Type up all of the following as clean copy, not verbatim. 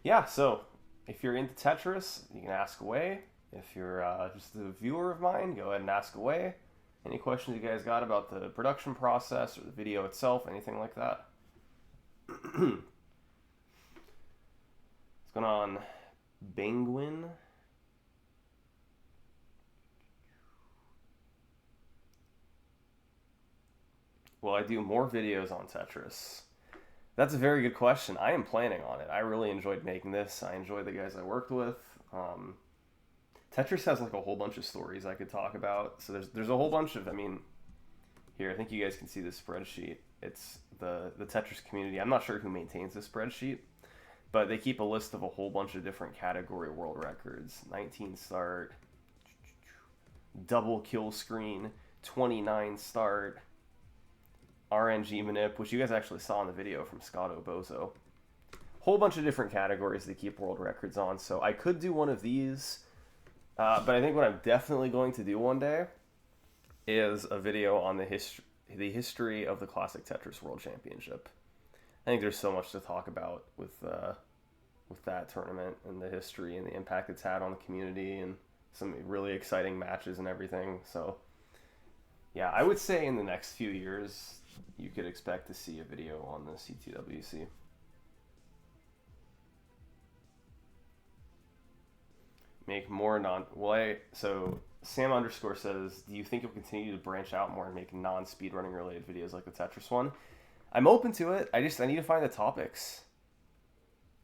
Yeah, so if you're into Tetris, you can ask away. If you're just a viewer of mine, go ahead and ask away. Any questions you guys got about the production process or the video itself, anything like that? What's going on, Penguin? Will I do more videos on Tetris? That's a very good question. I am planning on it. I really enjoyed making this. I enjoy the guys I worked with. Um, Tetris has like a whole bunch of stories I could talk about. So there's a whole bunch of. I mean, here I think you guys can see this spreadsheet. It's the Tetris community. I'm not sure who maintains this spreadsheet, but they keep a list of a whole bunch of different category world records. 19 start, double kill screen, 29 start, RNG manip, which you guys actually saw in the video from Scotto Bozo. Whole bunch of different categories they keep world records on. So I could do one of these, but I think what I'm definitely going to do one day is a video on the history of the Classic Tetris World Championship. I think there's so much to talk about with that tournament and the history and the impact it's had on the community and some really exciting matches and everything. So yeah, I would say in the next few years you could expect to see a video on the CTWC. Make more so Sam underscore says, do you think you'll continue to branch out more and make non-speedrunning related videos like the Tetris one? I'm open to it. I need to find the topics.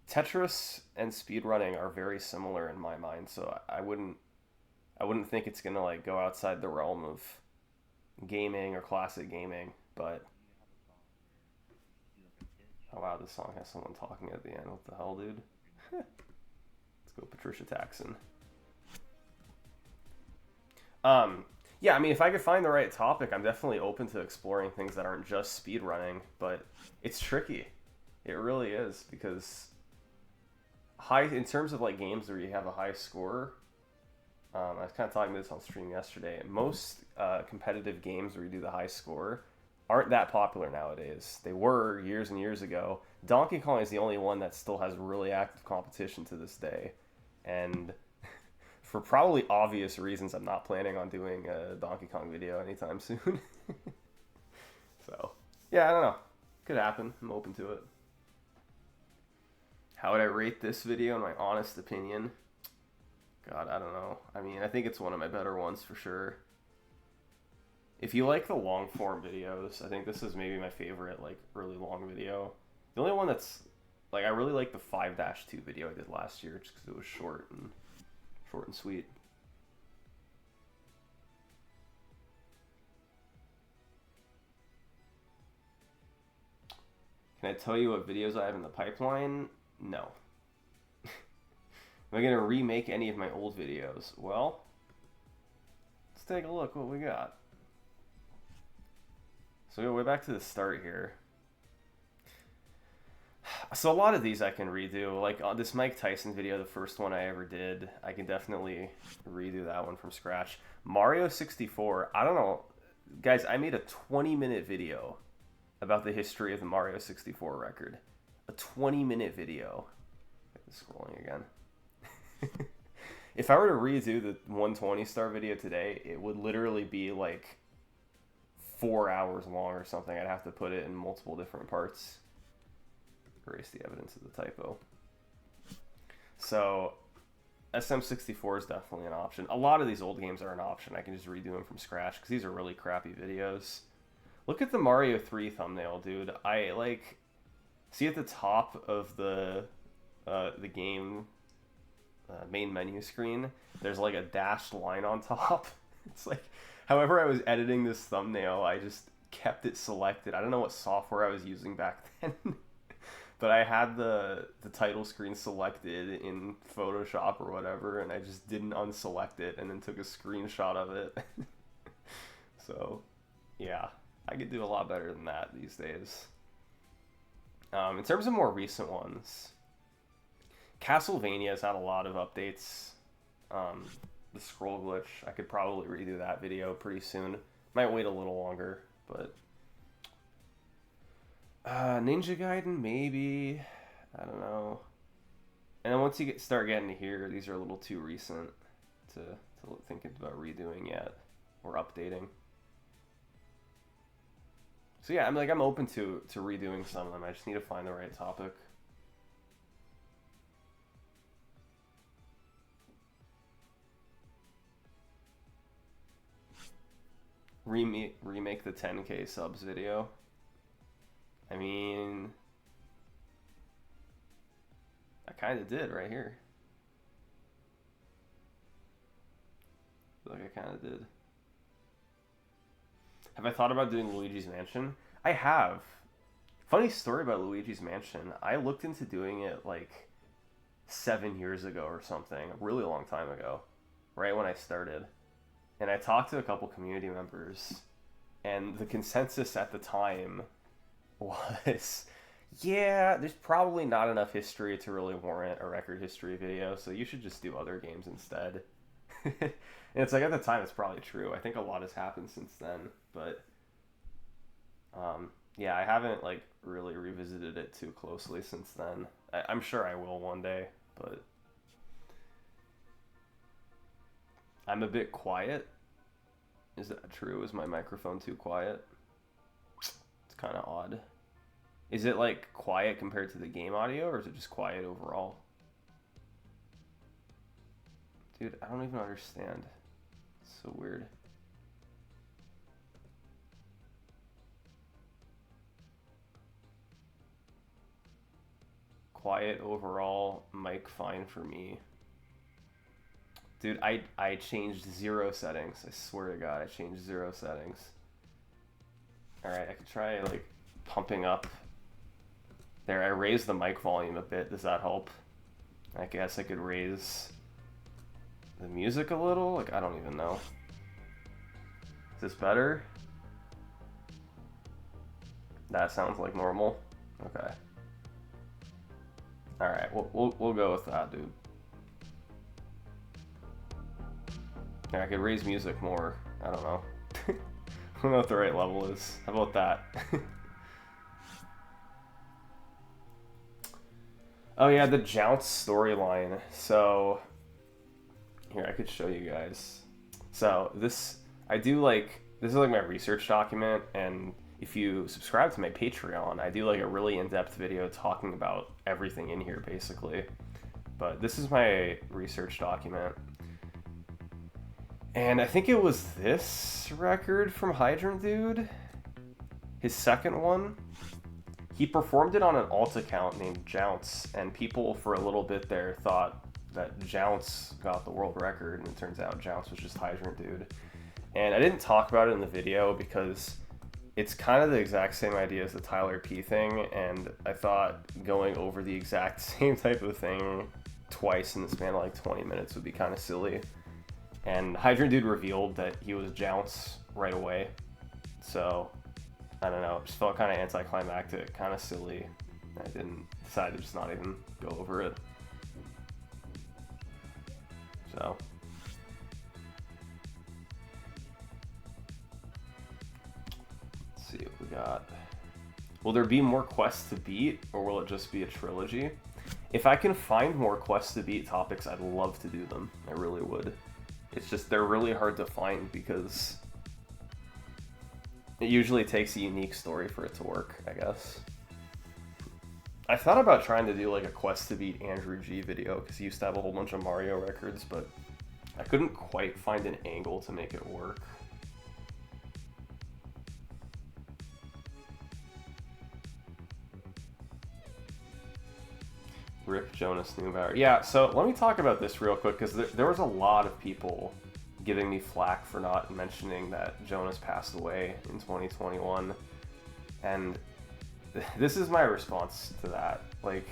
Tetris and speedrunning are very similar in my mind, so I wouldn't think it's gonna like go outside the realm of gaming or classic gaming. But oh wow, this song has someone talking at the end. What the hell, dude? Let's go, Patricia Taxon. Yeah, I mean, if I could find the right topic, I'm definitely open to exploring things that aren't just speed running, but it's tricky. It really is, because in terms of like games where you have a high score, I was kind of talking about this on stream yesterday. Most competitive games where you do the high score aren't that popular nowadays. They were years and years ago. Donkey Kong is the only one that still has really active competition to this day, and for probably obvious reasons, I'm not planning on doing a Donkey Kong video anytime soon. So, yeah, I don't know. Could happen. I'm open to it. How would I rate this video in my honest opinion? God, I don't know. I mean, I think it's one of my better ones for sure. If you like the long form videos, I think this is maybe my favorite, like, really long video. The only one that's, like, I really like the 5-2 video I did last year just because it was short and sweet. Can I tell you what videos I have in the pipeline? No. Am I going to remake any of my old videos? Well, let's take a look what we got. So we go way back to the start here. So a lot of these I can redo. Like this Mike Tyson video, the first one I ever did, I can definitely redo that one from scratch. Mario 64, I don't know. Guys, I made a 20-minute video about the history of the Mario 64 record. A 20-minute video. Get this scrolling again. If I were to redo the 120-star video today, it would literally be like 4 hours long or something. I'd have to put it in multiple different parts. Erase the evidence of the typo. So SM64 is definitely an option. A lot of these old games are an option. I can just redo them from scratch because these are really crappy videos. Look at the Mario 3 thumbnail, dude. I like see at the top of the game main menu screen, there's like a dashed line on top. It's like, however I was editing this thumbnail, I just kept it selected. I don't know what software I was using back then. But I had the title screen selected in Photoshop or whatever, and I just didn't unselect it and then took a screenshot of it. So, yeah, I could do a lot better than that these days. In terms of more recent ones, Castlevania has had a lot of updates. The scroll glitch, I could probably redo that video pretty soon. Might wait a little longer, but... Ninja Gaiden, maybe. I don't know. once you start getting to here, these are a little too recent to think about redoing yet or updating. So yeah, I'm open to redoing some of them. I just need to find the right topic. Remake the 10K subs video. I mean, I kind of did right here. Like I kind of did. Have I thought about doing Luigi's Mansion? I have. Funny story about Luigi's Mansion. I looked into doing it like 7 years ago or something, a really long time ago, right when I started. And I talked to a couple community members, and the consensus at the time was, yeah, there's probably not enough history to really warrant a record history video, so you should just do other games instead. And it's like, at the time, it's probably true. I think a lot has happened since then, but yeah, I haven't like really revisited it too closely since then. I'm sure I will one day, but I'm a bit quiet. Is that true? Is my microphone too quiet? It's kind of odd. Is it like quiet compared to the game audio, or is it just quiet overall? Dude, I don't even understand. It's so weird. Quiet overall, mic fine for me. Dude, I changed 0 settings. I swear to God, I changed 0 settings. Alright, I could try like pumping up. There, I raised the mic volume a bit. Does that help? I guess I could raise the music a little. Like, I don't even know. Is this better? That sounds like normal. Okay. Alright, we'll go with that, dude. Yeah, I could raise music more. I don't know. I don't know what the right level is. How about that? Oh yeah, the Jounce storyline. So, here, I could show you guys. So, this is like my research document, and if you subscribe to my Patreon, I do like a really in-depth video talking about everything in here, basically. But this is my research document. And I think it was this record from Hydrant Dude, his second one. He performed it on an alt account named Jounce, and people for a little bit there thought that Jounce got the world record, and it turns out Jounce was just Hydrant Dude. And I didn't talk about it in the video because it's kind of the exact same idea as the Tyler P thing, and I thought going over the exact same type of thing twice in the span of like 20 minutes would be kind of silly. And Hydrant Dude revealed that he was Jounce right away. So, I don't know, it just felt kind of anticlimactic, kind of silly. I decided to just not even go over it. So. Let's see what we got. Will there be more quests to beat, or will it just be a trilogy? If I can find more quests to beat topics, I'd love to do them. I really would. It's just they're really hard to find because it usually takes a unique story for it to work, I guess. I thought about trying to do like a quest to beat Andrew G video because he used to have a whole bunch of Mario records, but I couldn't quite find an angle to make it work. Rip Jonas Neubauer. Yeah, so let me talk about this real quick, because there was a lot of people giving me flack for not mentioning that Jonas passed away in 2021. And this is my response to that. Like,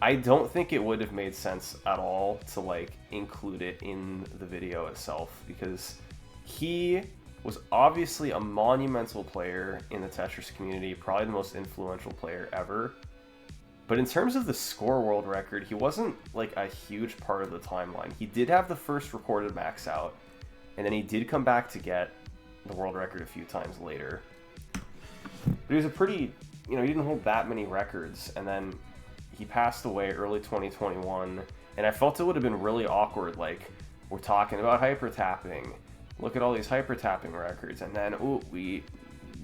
I don't think it would have made sense at all to, like, include it in the video itself, because he was obviously a monumental player in the Tetris community, probably the most influential player ever. But in terms of the score world record, he wasn't like a huge part of the timeline. He did have the first recorded max out, and then he did come back to get the world record a few times later. But he was a pretty, he didn't hold that many records, and then he passed away early 2021, and I felt it would have been really awkward. Like, we're talking about hyper tapping. Look at all these hyper tapping records, and then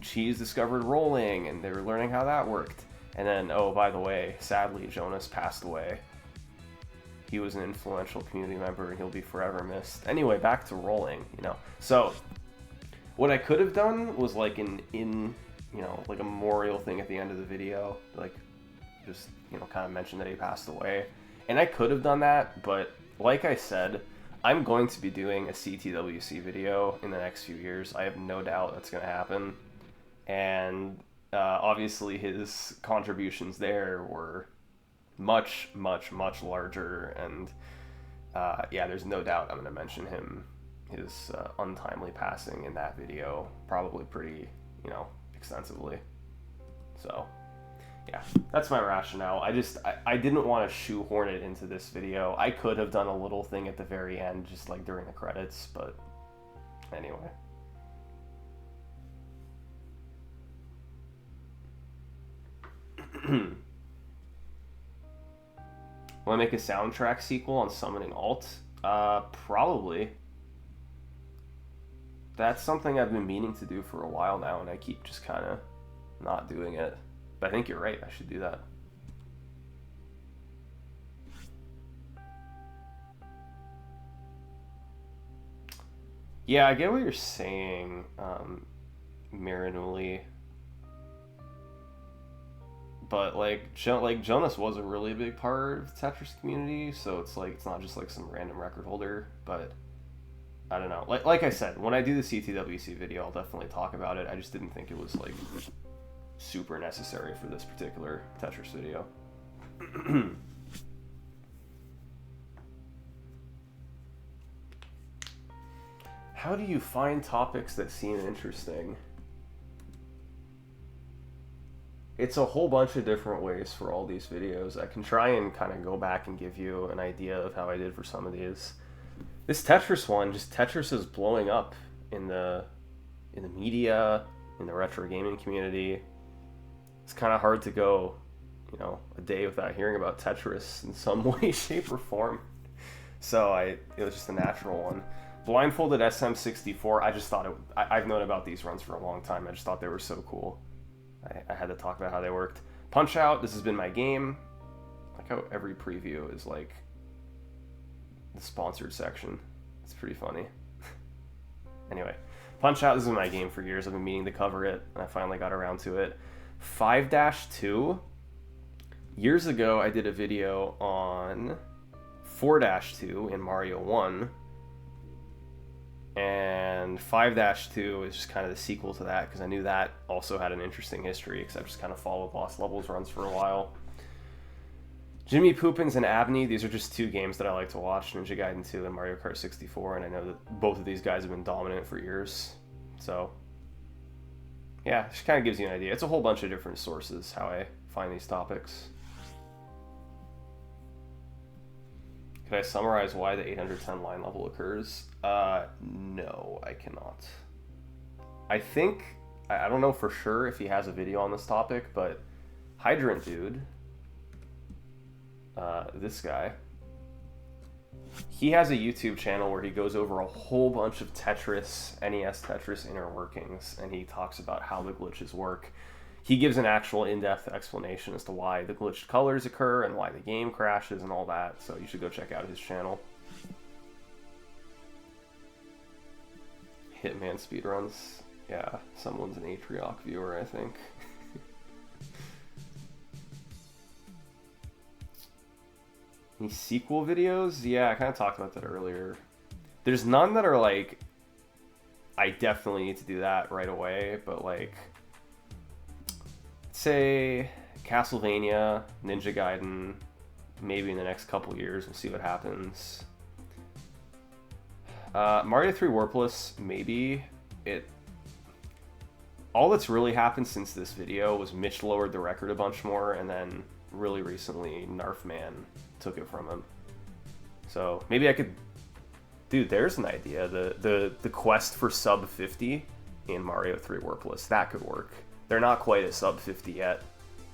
Cheese discovered rolling, and they were learning how that worked. And then, oh, by the way, sadly, Jonas passed away. He was an influential community member, and he'll be forever missed. Anyway, back to rolling, you know. So, what I could have done was like like a memorial thing at the end of the video, like just, you know, kind of mention that he passed away. And I could have done that, but like I said, I'm going to be doing a CTWC video in the next few years. I have no doubt that's going to happen. And obviously his contributions there were much, much, much larger. And yeah, there's no doubt I'm going to mention his untimely passing in that video, probably pretty, you know, extensively. So yeah, that's my rationale. I didn't want to shoehorn it into this video. I could have done a little thing at the very end, just like during the credits, but anyway. Want to make a soundtrack sequel on Summoning Alt? Probably. That's something I've been meaning to do for a while now, and I keep just kind of not doing it. But I think you're right, I should do that. Yeah, I get what you're saying, Marinuli. But like Jonas was a really big part of the Tetris community, so it's like it's not just like some random record holder. But I don't know. Like I said, when I do the CTWC video, I'll definitely talk about it. I just didn't think it was like super necessary for this particular Tetris video. How do you find topics that seem interesting? It's a whole bunch of different ways for all these videos. I can try and kind of go back and give you an idea of how I did for some of these. This Tetris one, just Tetris is blowing up in the media, in the retro gaming community. It's kind of hard to go, you know, a day without hearing about Tetris in some way, shape, or form. So it was just a natural one. Blindfolded SM64, I just thought I've known about these runs for a long time. I just thought they were so cool. I had to talk about how they worked. Punch Out, this has been my game. Like how every preview is like the sponsored section. It's pretty funny. Anyway, Punch Out, this has been my game for years. I've been meaning to cover it, and I finally got around to it. 5-2. Years ago, I did a video on 4-2 in Mario 1. And 5-2 is just kind of the sequel to that, because I knew that also had an interesting history, because I've just kind of followed Lost Levels runs for a while. Jimmy Poopins and Abney, these are just two games that I like to watch, Ninja Gaiden 2 and Mario Kart 64, and I know that both of these guys have been dominant for years. So, yeah, it just kind of gives you an idea. It's a whole bunch of different sources how I find these topics. Can I summarize why the 810 line level occurs? No, I cannot. I think, I don't know for sure if he has a video on this topic, but Hydrant Dude, this guy, he has a YouTube channel where he goes over a whole bunch of Tetris, NES Tetris inner workings, and he talks about how the glitches work. He gives an actual in-depth explanation as to why the glitched colors occur and why the game crashes and all that, so you should go check out his channel. Hitman speedruns. Yeah, someone's an Atrioc viewer, I think. Any sequel videos? Yeah, I kind of talked about that earlier. There's none that are like, I definitely need to do that right away, but like, say Castlevania, Ninja Gaiden, maybe in the next couple years, we'll see what happens. Mario 3 Warpless, maybe. All that's really happened since this video was Mitch lowered the record a bunch more, and then really recently Narfman took it from him. So maybe I could... Dude, there's an idea. The quest for sub 50 in Mario 3 Warpless, that could work. They're not quite at sub 50 yet,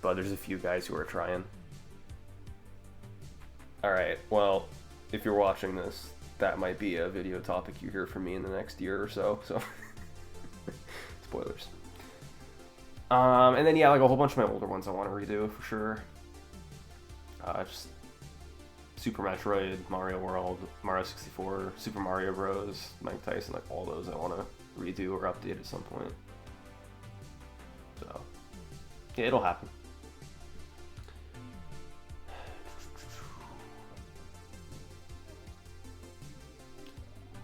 but there's a few guys who are trying. Alright, well, if you're watching this, that might be a video topic you hear from me in the next year or so, spoilers. And then, yeah, like a whole bunch of my older ones I want to redo, for sure. Just Super Metroid, Mario World, Mario 64, Super Mario Bros, Mike Tyson, like all those I want to redo or update at some point. So, yeah, it'll happen.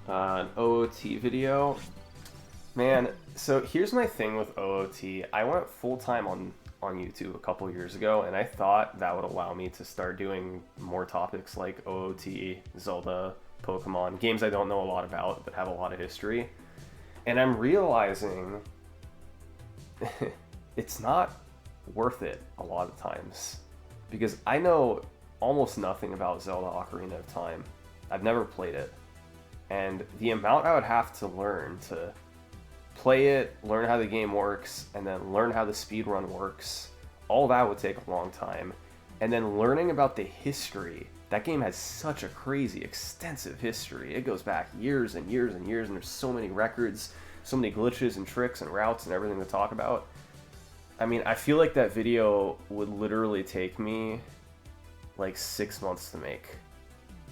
An OOT video. Man, so here's my thing with OOT. I went full-time on YouTube a couple years ago, and I thought that would allow me to start doing more topics like OOT, Zelda, Pokemon, games I don't know a lot about but have a lot of history. And I'm realizing it's not worth it a lot of times, because I know almost nothing about Zelda Ocarina of Time. I've never played it. And the amount I would have to learn to play it, learn how the game works, and then learn how the speedrun works, all that would take a long time. And then learning about the history. That game has such a crazy, extensive history. It goes back years and years and years, and there's so many records, so many glitches and tricks and routes and everything to talk about. I mean, I feel like that video would literally take me like 6 months to make.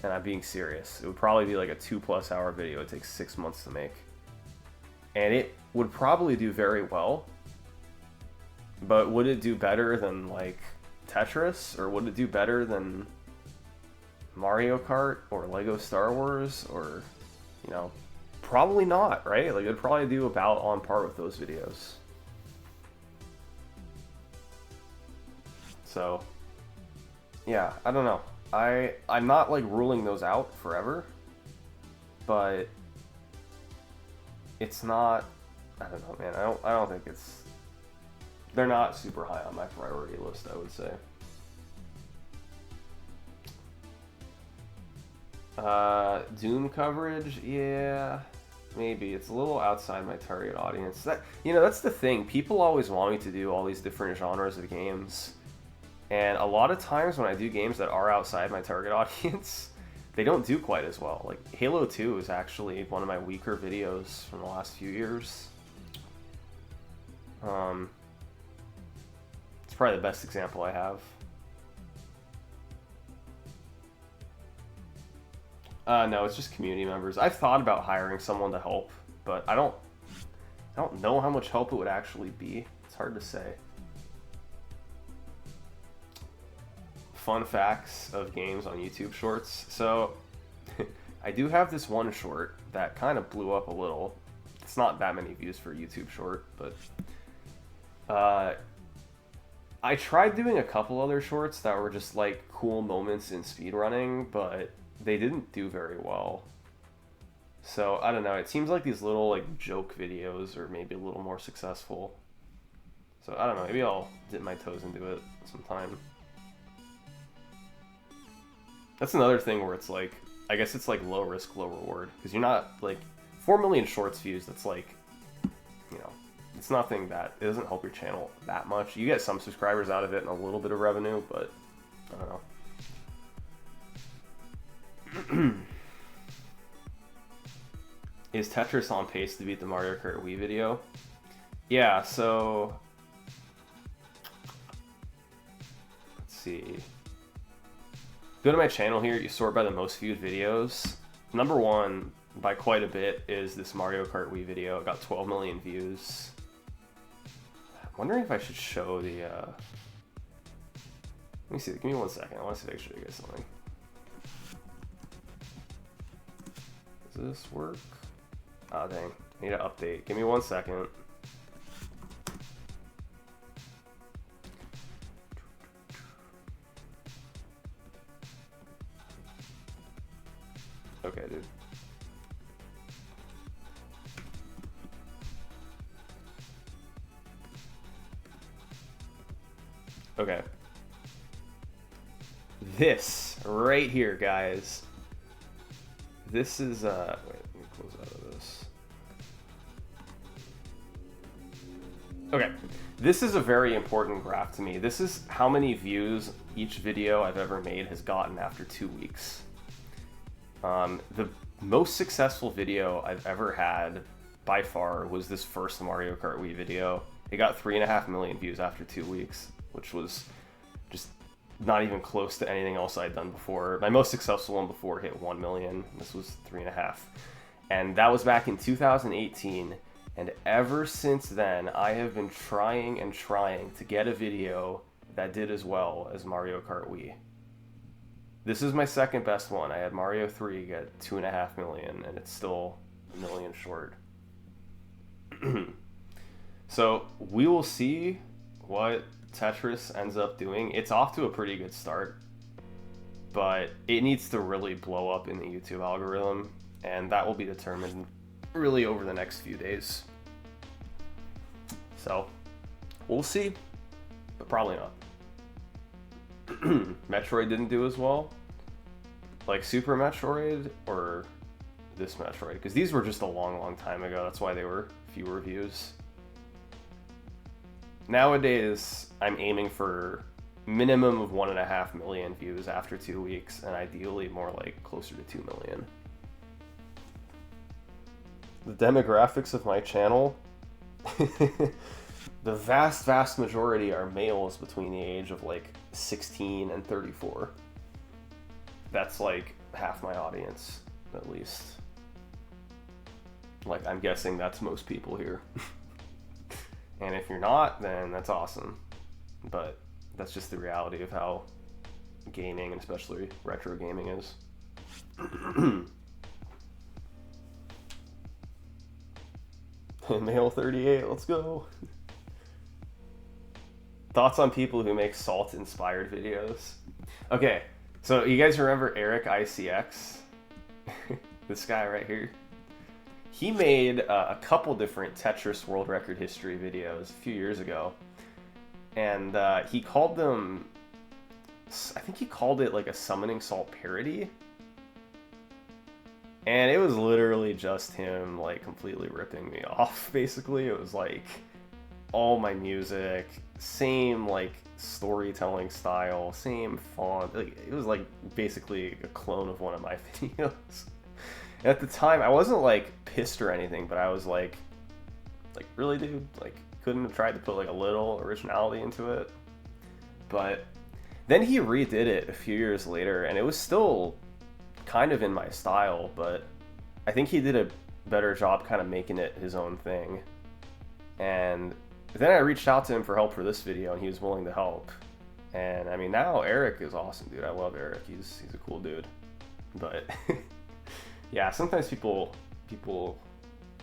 And I'm being serious. It would probably be like a 2+ hour video. It takes 6 months to make. And it would probably do very well. But would it do better than like Tetris? Or would it do better than Mario Kart or Lego Star Wars? Or, you know, probably not, right? Like, it'd probably do about on par with those videos. So, yeah, I don't know. I'm not like ruling those out forever, but it's not, I don't know, man. I don't think they're not super high on my priority list, I would say. Doom coverage, yeah, maybe. It's a little outside my target audience. That's the thing. People always want me to do all these different genres of games. And a lot of times when I do games that are outside my target audience, they don't do quite as well. Like, Halo 2 is actually one of my weaker videos from the last few years. It's probably the best example I have. No, it's just community members. I've thought about hiring someone to help, but I don't know how much help it would actually be. It's hard to say. Fun facts of games on YouTube Shorts. So, I do have this one short that kind of blew up a little. It's not that many views for a YouTube short, but I tried doing a couple other shorts that were just like cool moments in speedrunning, but they didn't do very well. So, I don't know. It seems like these little like joke videos are maybe a little more successful. So, I don't know. Maybe I'll dip my toes into it sometime. That's another thing where it's like, I guess it's like low risk, low reward. Because you're not, like, 4 million shorts views, that's like, you know, it's nothing that, it doesn't help your channel that much. You get some subscribers out of it and a little bit of revenue, but, I don't know. Is Tetris on pace to beat the Mario Kart Wii video? Yeah, so, let's see. Go to my channel here, you sort by the most viewed videos. Number one, by quite a bit, is this Mario Kart Wii video. It got 12 million views. I'm wondering if I should show the, Let me see, give me 1 second. I want to see if I can show you guys something. Does this work? Ah, dang. I need to update. Give me 1 second. Okay, dude. Okay. This right here, guys. This is, wait, let me close out of this. Okay. This is a very important graph to me. This is how many views each video I've ever made has gotten after 2 weeks. The most successful video I've ever had by far was this first Mario Kart Wii video. It got 3.5 million views after 2 weeks, which was just not even close to anything else I'd done before. My most successful one before hit 1 million. This was 3.5. And that was back in 2018. And ever since then, I have been trying and trying to get a video that did as well as Mario Kart Wii. This is my second best one. I had Mario 3 get 2.5 million, and it's still a million short. So we will see what Tetris ends up doing. It's off to a pretty good start, but it needs to really blow up in the YouTube algorithm, and that will be determined really over the next few days. So we'll see, but probably not. Metroid didn't do as well, like Super Metroid or this Metroid, because these were just a long time ago. That's why they were fewer views. Nowadays, I'm aiming for minimum of 1.5 million views after 2 weeks, and ideally more like closer to 2 million. The demographics of my channel, the vast majority are males between the age of like 16 and 34. That's like half my audience, at least. Like, I'm guessing that's most people here. And if you're not, then that's awesome. But that's just the reality of how gaming, and especially retro gaming, is. Male 38, let's go. Thoughts on people who make salt-inspired videos? Okay, so you guys remember Eric ICX? This guy right here? He made a couple different Tetris World Record History videos a few years ago. And he called them... I think he called it like a Summoning Salt parody. And it was literally just him like completely ripping me off, basically. It was like all my music, same like storytelling style, same font. Like, it was like basically a clone of one of my videos. And at the time, I wasn't like pissed or anything, but I was like really, dude? Like, couldn't have tried to put like a little originality into it. But then he redid it a few years later, and it was still kind of in my style, but I think he did a better job kind of making it his own thing. And then I reached out to him for help for this video, and he was willing to help. And I mean, now Eric is awesome, dude. I love Eric. He's a cool dude. But yeah, sometimes people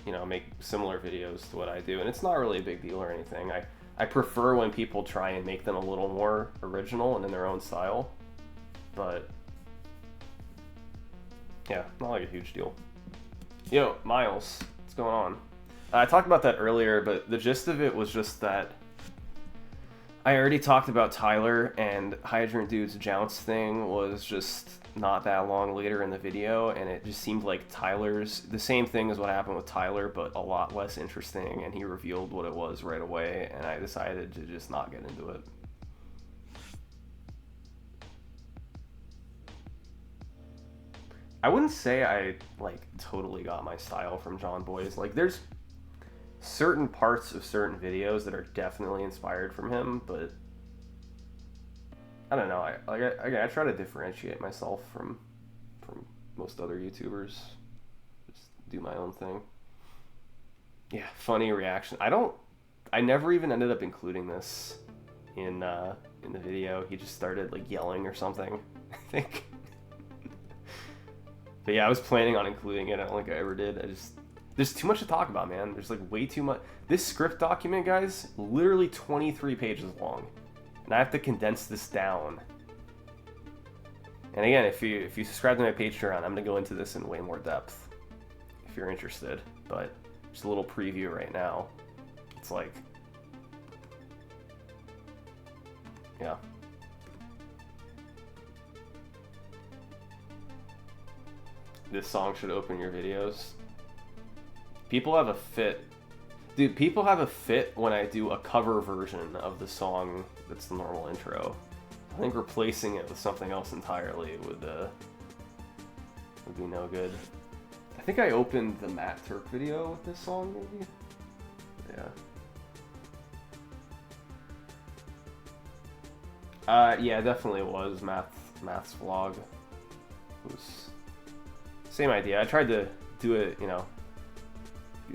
you know, make similar videos to what I do, and it's not really a big deal or anything. I prefer when people try and make them a little more original and in their own style, but yeah, not like a huge deal. Yo, Miles, what's going on? I talked about that earlier, but the gist of it was just that I already talked about Tyler, and Hydrant Dude's Jounce thing was just not that long later in the video, and it just seemed like Tyler's the same thing as what happened with Tyler, but a lot less interesting, and he revealed what it was right away, and I decided to just not get into it. I wouldn't say I like totally got my style from John Boy's. Like, there's certain parts of certain videos that are definitely inspired from him, but I don't know. I try to differentiate myself from most other YouTubers. Just do my own thing. Yeah, funny reaction. I never even ended up including this in the video. He just started like yelling or something, I think. But yeah, I was planning on including it. I don't think I ever did. There's too much to talk about, man. There's like way too much. This script document, guys, literally 23 pages long. And I have to condense this down. And again, if you subscribe to my Patreon, I'm going to go into this in way more depth if you're interested. But just a little preview right now. It's like, yeah. This song should open your videos. People have a fit. Dude, people have a fit when I do a cover version of the song that's the normal intro. I think replacing it with something else entirely would be no good. I think I opened the Matt Turk video with this song, maybe? Yeah. Yeah, definitely was Matt's vlog. It was same idea. I tried to do it, you know,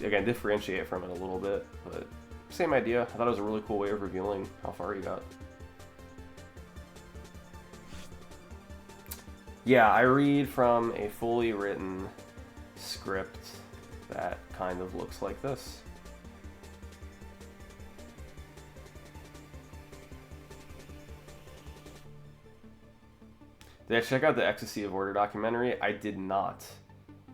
again, differentiate from it a little bit, but same idea. I thought it was a really cool way of revealing how far you got. Yeah, I read from a fully written script that kind of looks like this. Did I check out the Ecstasy of Order documentary? I did not.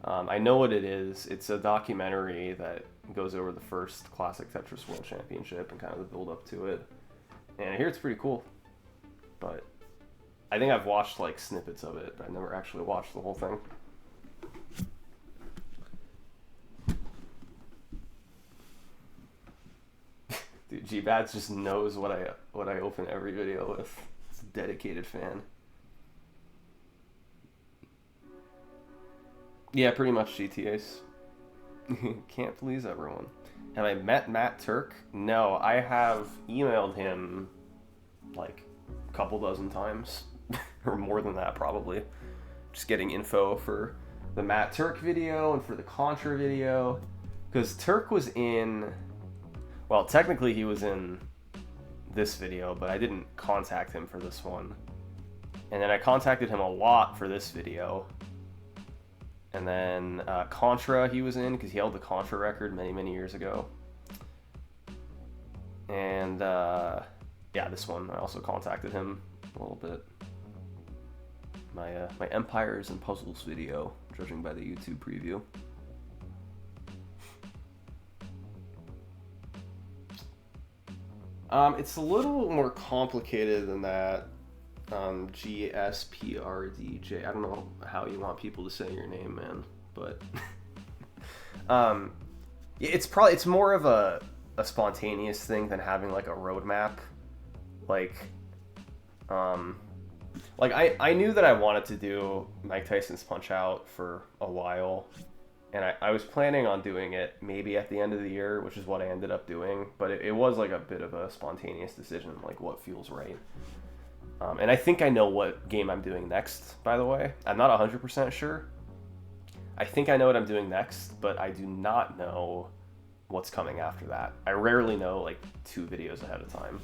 I know what it is. It's a documentary that goes over the first Classic Tetris World Championship and kind of the build up to it. And I hear it's pretty cool. But I think I've watched like snippets of it, but I never actually watched the whole thing. Dude, G-Bats just knows what I open every video with. It's a dedicated fan. Yeah, pretty much GTAs. Can't please everyone. Have I met Matt Turk? No, I have emailed him like a couple dozen times. Or more than that, probably. Just getting info for the Matt Turk video and for the Contra video. Because Turk was in... Well, technically he was in this video, but I didn't contact him for this one. And then I contacted him a lot for this video. And then Contra he was in, because he held the Contra record many, many years ago. And yeah, this one, I also contacted him a little bit. My Empires and Puzzles video, judging by the YouTube preview. It's a little more complicated than that. GSPRDJ. I don't know how you want people to say your name, man, but it's more of a spontaneous thing than having like a roadmap. Like I knew that I wanted to do Mike Tyson's Punch Out for a while, and I was planning on doing it maybe at the end of the year, which is what I ended up doing, but it was like a bit of a spontaneous decision, like what feels right. And I think I know what game I'm doing next, by the way. I'm not 100% sure. I think I know what I'm doing next, but I do not know what's coming after that. I rarely know like 2 videos ahead of time.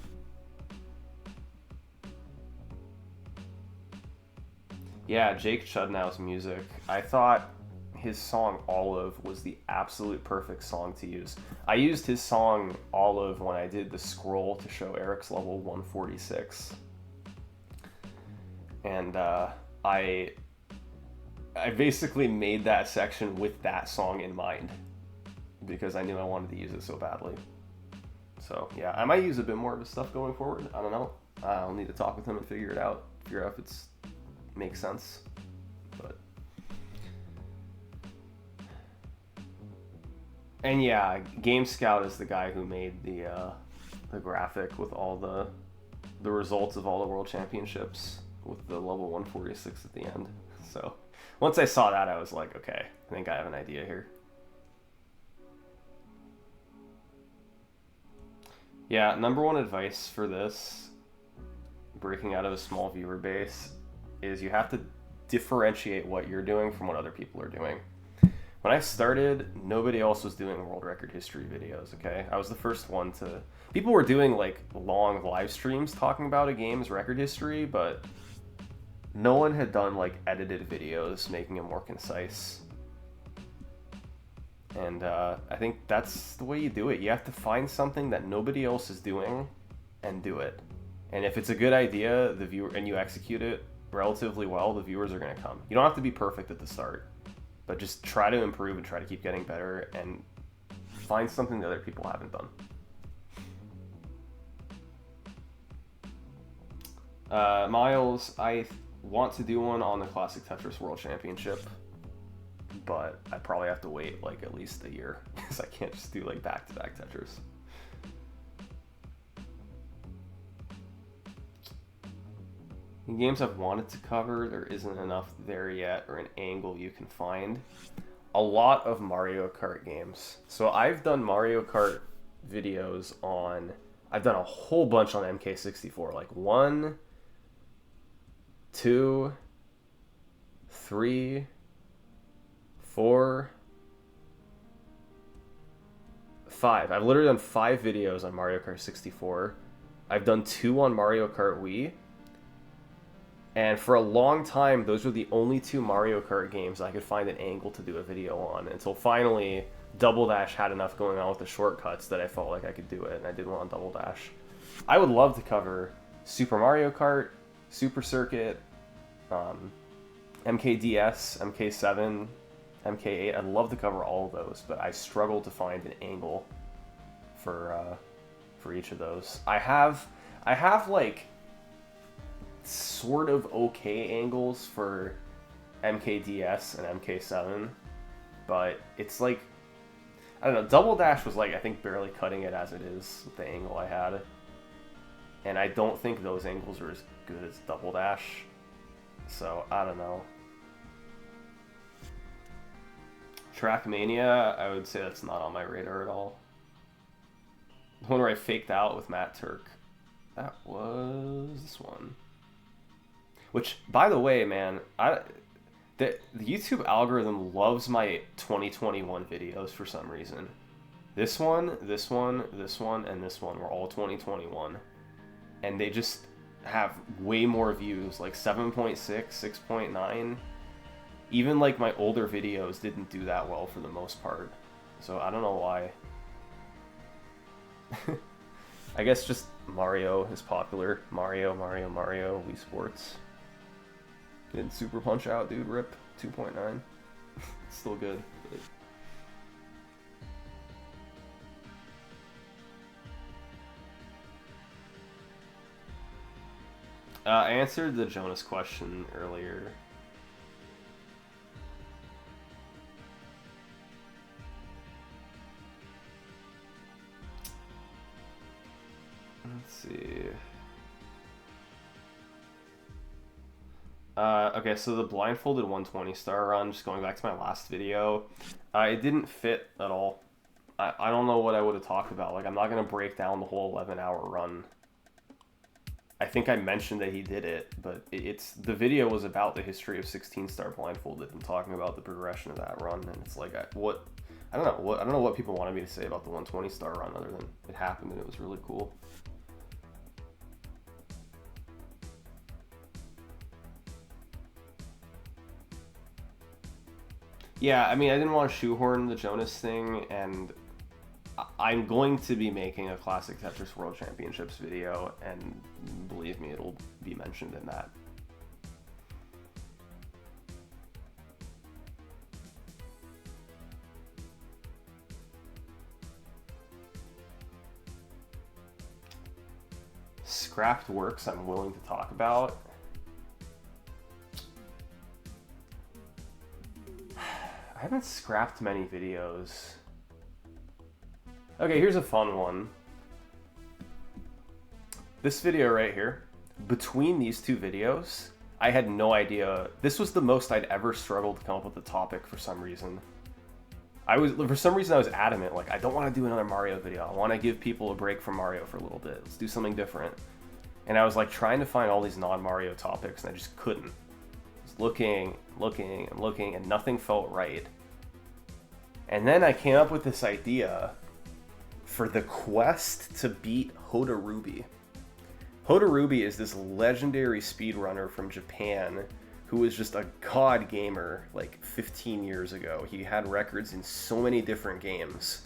Yeah, Jake Chudnow's music. I thought his song Olive was the absolute perfect song to use. I used his song Olive when I did the scroll to show Eric's level 146. And I basically made that section with that song in mind because I knew I wanted to use it so badly. So yeah, I might use a bit more of his stuff going forward. I don't know. I'll need to talk with him and figure out if it's makes sense. But and yeah, Game Scout is the guy who made the graphic with all the results of all the world championships, with the level 146 at the end. So once I saw that, I was like, okay, I think I have an idea here. Yeah, number one advice for this, breaking out of a small viewer base, is you have to differentiate what you're doing from what other people are doing. When I started, nobody else was doing world record history videos, okay? I was the first one to... People were doing like long live streams talking about a game's record history, but no one had done like edited videos making it more concise. And I think that's the way you do it. You have to find something that nobody else is doing and do it. And if it's a good idea, the viewer, and you execute it relatively well, the viewers are going to come. You don't have to be perfect at the start, but just try to improve and try to keep getting better and find something that other people haven't done. Miles, I want to do one on the Classic Tetris World Championship, but I probably have to wait like at least a year because I can't just do like back-to-back Tetris. In games I've wanted to cover, there isn't enough there yet or an angle you can find. A lot of Mario Kart games. So I've done Mario Kart videos on... I've done a whole bunch on MK64. Like 1, 2, 3, 4, 5. I've literally done 5 videos on Mario Kart 64. I've done 2 on Mario Kart Wii. And for a long time, those were the only 2 Mario Kart games I could find an angle to do a video on, until finally Double Dash had enough going on with the shortcuts that I felt like I could do it, and I did one on Double Dash. I would love to cover Super Mario Kart, Super Circuit, MKDS, MK7, MK8. I'd love to cover all of those, but I struggle to find an angle for each of those. I have like sort of okay angles for MKDS and MK7, but it's like, I don't know, Double Dash was like, I think, barely cutting it as it is with the angle I had, and I don't think those angles are as good as Double Dash, so I don't know. Trackmania, I would say that's not on my radar at all. The one where I faked out with Matt Turk, that was this one. Which, by the way, man, the YouTube algorithm loves my 2021 videos for some reason. This one, this one, this one, and this one were all 2021. And they just have way more views, like 7.6, 6.9. Even like my older videos didn't do that well for the most part. So I don't know why. I guess just Mario is popular. Mario, Wii Sports. Didn't Super Punch Out, dude. RIP 2.9. Still good. I answered the Jonas question earlier. Let's see. Okay, so the Blindfolded 120-star run, just going back to my last video, it didn't fit at all. I don't know what I would have talked about. Like, I'm not going to break down the whole 11-hour run. I think I mentioned that he did it, but the video was about the history of 16-star Blindfolded and talking about the progression of that run, and it's like, I don't know what people wanted me to say about the 120-star run other than it happened and it was really cool. Yeah, I mean, I didn't want to shoehorn the Jonas thing, and I'm going to be making a Classic Tetris World Championships video, and believe me, it'll be mentioned in that. Scrapped works I'm willing to talk about. I haven't scrapped many videos. Okay, here's a fun one. This video right here, between these 2 videos, I had no idea. This was the most I'd ever struggled to come up with a topic for some reason. For some reason I was adamant, like, I don't want to do another Mario video. I want to give people a break from Mario for a little bit. Let's do something different. And I was like trying to find all these non-Mario topics, and I just couldn't. I was looking, and nothing felt right. And then I came up with this idea for the quest to beat Hoda Ruby. Hoda Ruby is this legendary speedrunner from Japan who was just a god gamer like 15 years ago. He had records in so many different games.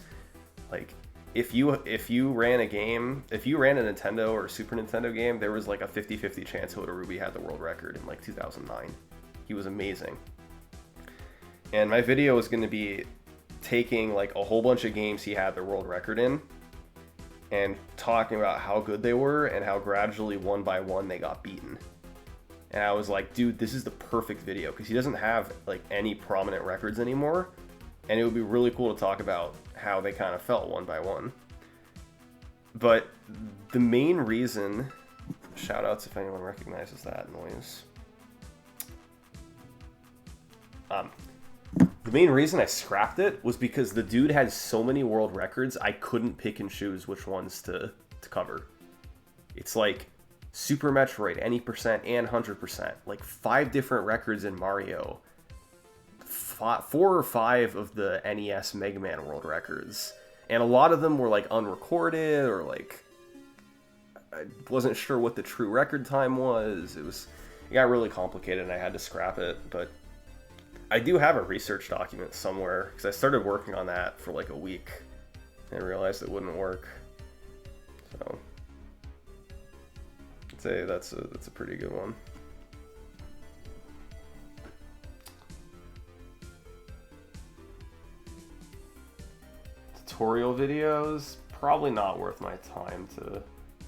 Like, if you ran a game, if you ran a Nintendo or Super Nintendo game, there was like a 50-50 chance Hoda Ruby had the world record in like 2009. He was amazing. And my video was going to be taking like a whole bunch of games he had the world record in and talking about how good they were and how gradually one by one they got beaten. And I was like, dude, this is the perfect video because he doesn't have like any prominent records anymore, and it would be really cool to talk about how they kind of felt one by one. But the main reason, Shoutouts if anyone recognizes that noise. The main reason I scrapped it was because the dude had so many world records, I couldn't pick and choose which ones to cover. It's like Super Metroid, any percent, and 100%. Like 5 different records in Mario. 4 or 5 of the NES Mega Man world records. And a lot of them were like unrecorded, or like I wasn't sure what the true record time was. It got really complicated and I had to scrap it, but I do have a research document somewhere, because I started working on that for like a week and realized it wouldn't work. So I'd say that's a pretty good one. Tutorial videos, probably not worth my time to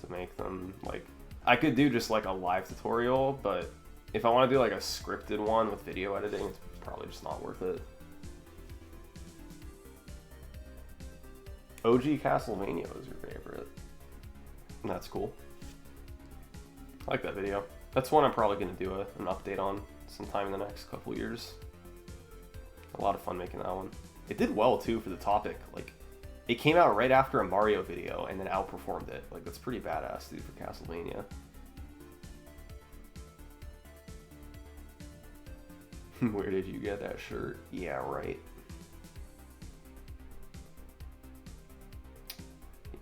make them. Like, I could do just like a live tutorial, but if I want to do like a scripted one with video editing, it's probably just not worth it. OG Castlevania was your favorite. That's cool. I like that video. That's one I'm probably going to do an update on sometime in the next couple years. A lot of fun making that one. It did well too for the topic. Like, it came out right after a Mario video and then outperformed it. Like, that's pretty badass, dude, for Castlevania. Where did you get that shirt? Yeah, right.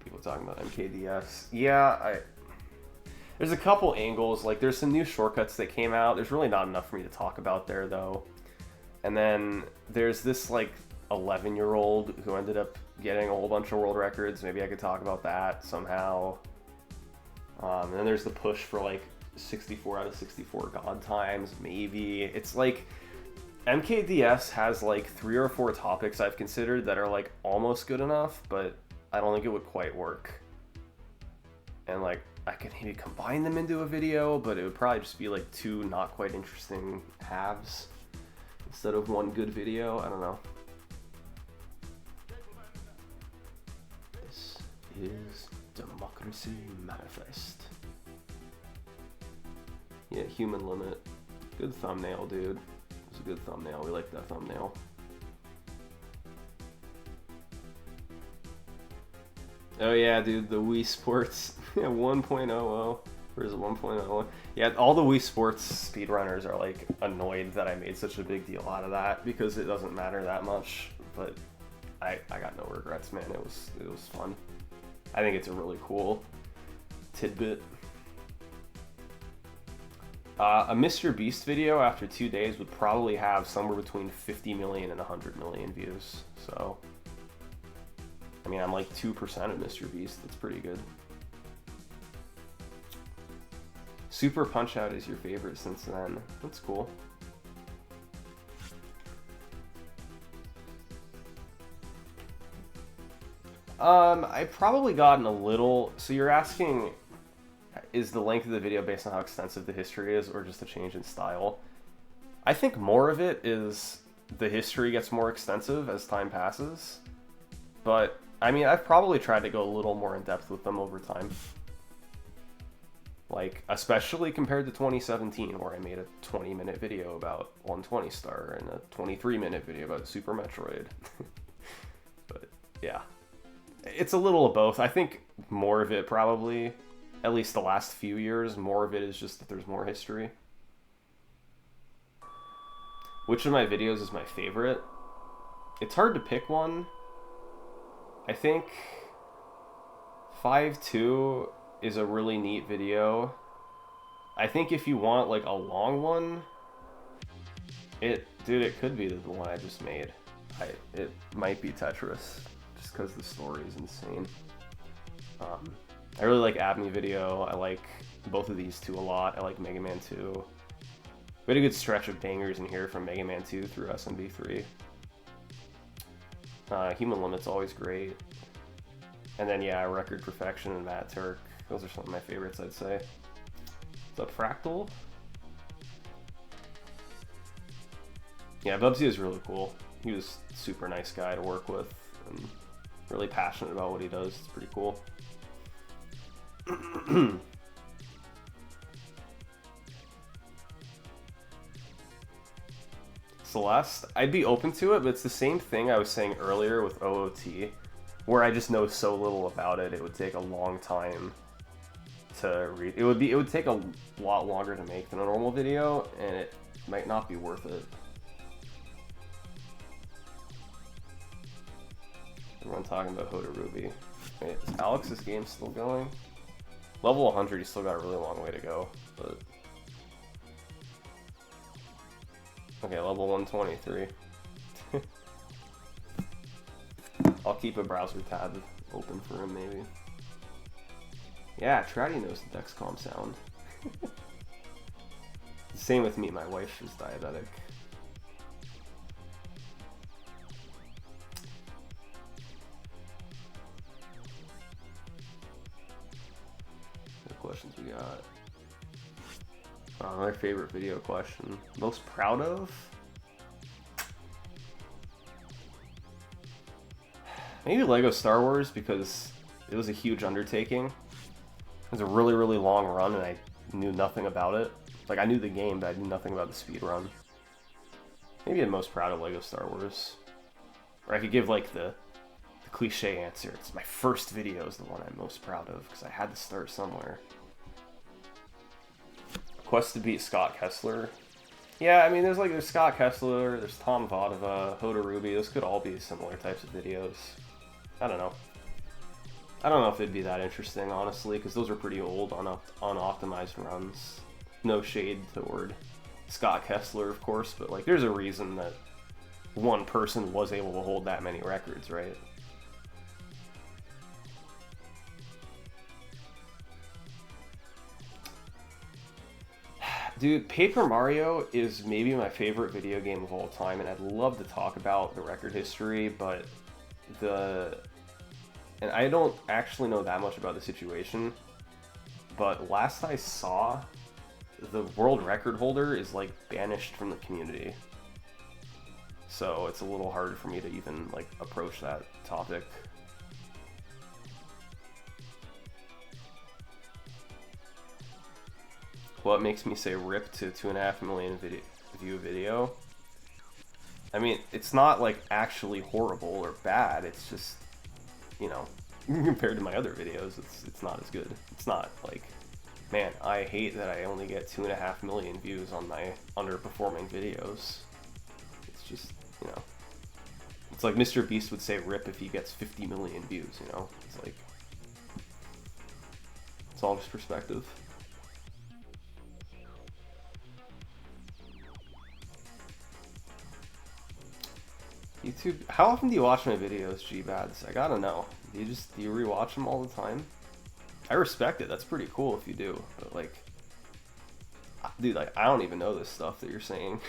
People talking about MKDS. Yeah, there's a couple angles. Like, there's some new shortcuts that came out. There's really not enough for me to talk about there, though. And then there's this, like, 11-year-old who ended up getting a whole bunch of world records. Maybe I could talk about that somehow. And then there's the push for, like, 64 out of 64 God times, maybe. It's like, MKDS has like 3 or 4 topics I've considered that are like almost good enough, but I don't think it would quite work. And like, I could maybe combine them into a video, but it would probably just be like 2 not quite interesting halves instead of 1 good video. I don't know. This is Democracy Manifest. Yeah, Human Limit. Good thumbnail, dude. It was a good thumbnail. We like that thumbnail. Oh yeah, dude, the Wii Sports 1.00 versus 1.01. Yeah, all the Wii Sports speedrunners are like annoyed that I made such a big deal out of that because it doesn't matter that much. But I got no regrets, man. It was fun. I think it's a really cool tidbit. A Mr. Beast video after 2 days would probably have somewhere between 50 million and 100 million views. So, I mean, I'm like 2% of Mr. Beast. That's pretty good. Super Punch-Out is your favorite since then. That's cool. I've probably gotten a little... So you're asking... Is the length of the video based on how extensive the history is, or just a change in style? I think more of it is the history gets more extensive as time passes. But, I mean, I've probably tried to go a little more in depth with them over time. Like, especially compared to 2017, where I made a 20-minute video about 120 Star and a 23-minute video about Super Metroid. But, yeah. It's a little of both. I think more of it probably... At least the last few years, more of it is just that there's more history. Which of my videos is my favorite? It's hard to pick one. I think 5.2 is a really neat video. I think if you want like a long one, it could be the one I just made. It might be Tetris, just because the story is insane. I really like Abney Video. I like both of these two a lot. I like Mega Man 2. We had a good stretch of bangers in here from Mega Man 2 through SMB 3. Human Limit's always great. And then, yeah, Record Perfection and Matt Turk. Those are some of my favorites, I'd say. What's up, Fractal? Yeah, Bubsy is really cool. He was a super nice guy to work with and really passionate about what he does. It's pretty cool. Celeste, I'd be open to it, but it's the same thing I was saying earlier with OOT, where I just know so little about it. It would take a long time to read. It would take a lot longer to make than a normal video, and it might not be worth it. Everyone talking about Hoda Ruby. Wait, is Alex's game still going? Level 100, he's still got a really long way to go, but... Okay, level 123. I'll keep a browser tab open for him, maybe. Yeah, Trouty knows the Dexcom sound. Same with me, my wife is diabetic. What questions we got? My favorite video question. Most proud of? Maybe Lego Star Wars, because it was a huge undertaking. It was a really, really long run, and I knew nothing about it. Like, I knew the game, but I knew nothing about the speed run. Maybe I'm most proud of Lego Star Wars. Or I could give, like, the cliche answer. It's my first video is the one I'm most proud of, because I had to start somewhere. Quest to beat Scott Kessler. Yeah, I mean, there's Scott Kessler, there's Tom Vodova, Hoda Ruby. Those could all be similar types of videos. I don't know. I don't know if it'd be that interesting, honestly, because those are pretty old, unoptimized runs. No shade toward Scott Kessler, of course, but like, there's a reason that one person was able to hold that many records, right? Dude, Paper Mario is maybe my favorite video game of all time, and I'd love to talk about the record history, but and I don't actually know that much about the situation, but last I saw, the world record holder is like banished from the community. So it's a little hard for me to even like approach that topic. What makes me say rip to 2.5 million view video? I mean, it's not like actually horrible or bad, it's just, you know, compared to my other videos, it's not as good. It's not like, man, I hate that I only get 2.5 million views on my underperforming videos. It's just, you know, it's like Mr. Beast would say rip if he gets 50 million views, you know? It's like, it's all just perspective. YouTube, how often do you watch my videos, G-Bads? I gotta know. Do you rewatch them all the time? I respect it, that's pretty cool if you do, but like, dude, like, I don't even know this stuff that you're saying.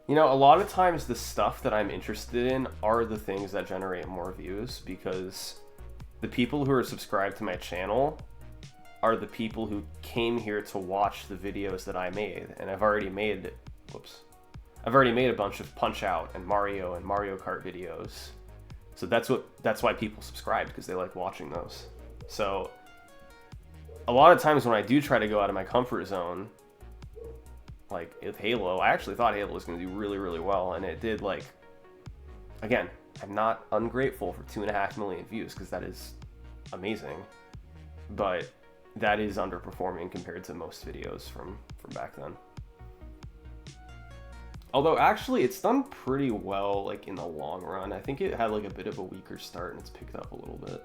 You know, a lot of times the stuff that I'm interested in are the things that generate more views, because the people who are subscribed to my channel are the people who came here to watch the videos that I made, and I've already made a bunch of Punch-Out! And Mario Kart videos. So that's why people subscribe, because they like watching those. So a lot of times when I do try to go out of my comfort zone, like with Halo, I actually thought Halo was going to do really, really well, and it did. Like, again, I'm not ungrateful for 2.5 million views, because that is amazing, but that is underperforming compared to most videos from back then. Although actually it's done pretty well, like in the long run. I think it had like a bit of a weaker start and it's picked up a little bit.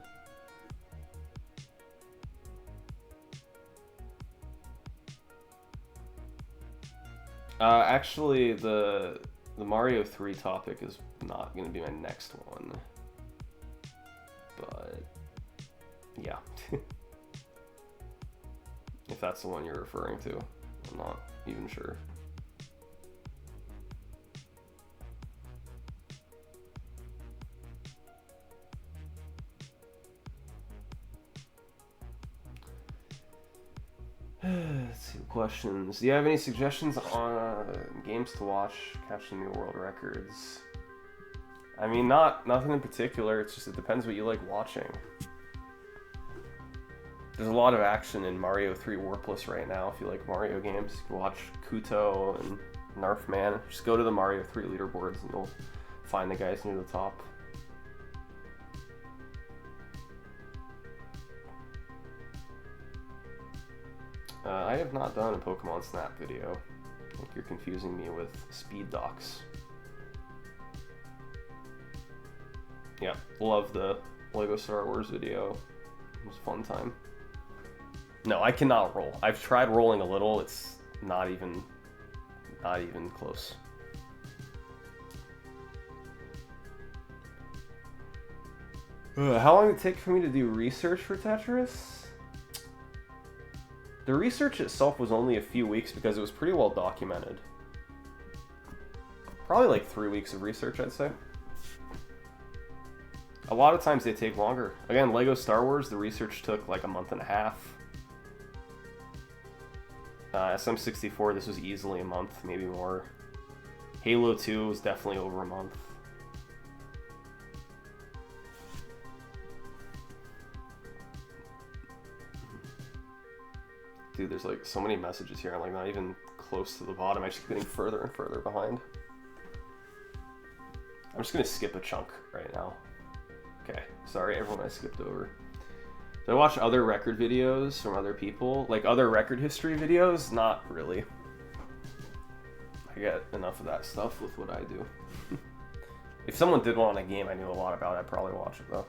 Actually, the Mario 3 topic is not going to be my next one. But, yeah. If that's the one you're referring to, I'm not even sure. Let's see, questions. Do you have any suggestions on games to watch, catch the new world records? I mean, nothing in particular. It's just it depends what you like watching. There's a lot of action in Mario 3 Warpless right now. If you like Mario games, you can watch Kuto and Narfman. Just go to the Mario 3 leaderboards and you'll find the guys near the top. I have not done a Pokemon Snap video. I think you're confusing me with Speed Docs. Yeah, love the Lego Star Wars video. It was a fun time. No, I cannot roll. I've tried rolling a little. It's not even close. How long did it take for me to do research for Tetris? The research itself was only a few weeks because it was pretty well documented. Probably like 3 weeks of research, I'd say. A lot of times they take longer. Again, Lego Star Wars, the research took like a month and a half. SM64, this was easily a month, maybe more. Halo 2 was definitely over a month. Dude, there's like so many messages here. I'm like not even close to the bottom. I just keep getting further and further behind. I'm just gonna skip a chunk right now. Okay, sorry everyone I skipped over. Do I watch other record videos from other people? Like other record history videos? Not really. I get enough of that stuff with what I do. If someone did one on a game I knew a lot about, I'd probably watch it though.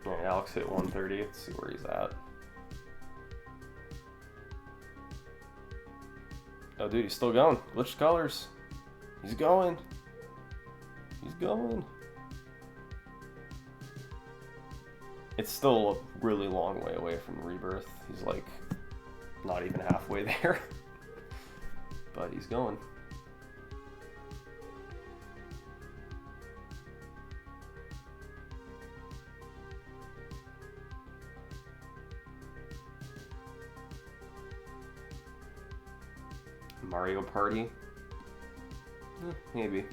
Alright, Alex hit 130. Let's see where he's at. Oh, dude, he's still going. Glitched colors. He's going. He's going. It's still a really long way away from Rebirth. He's like not even halfway there. But he's going. Mario Party? Maybe.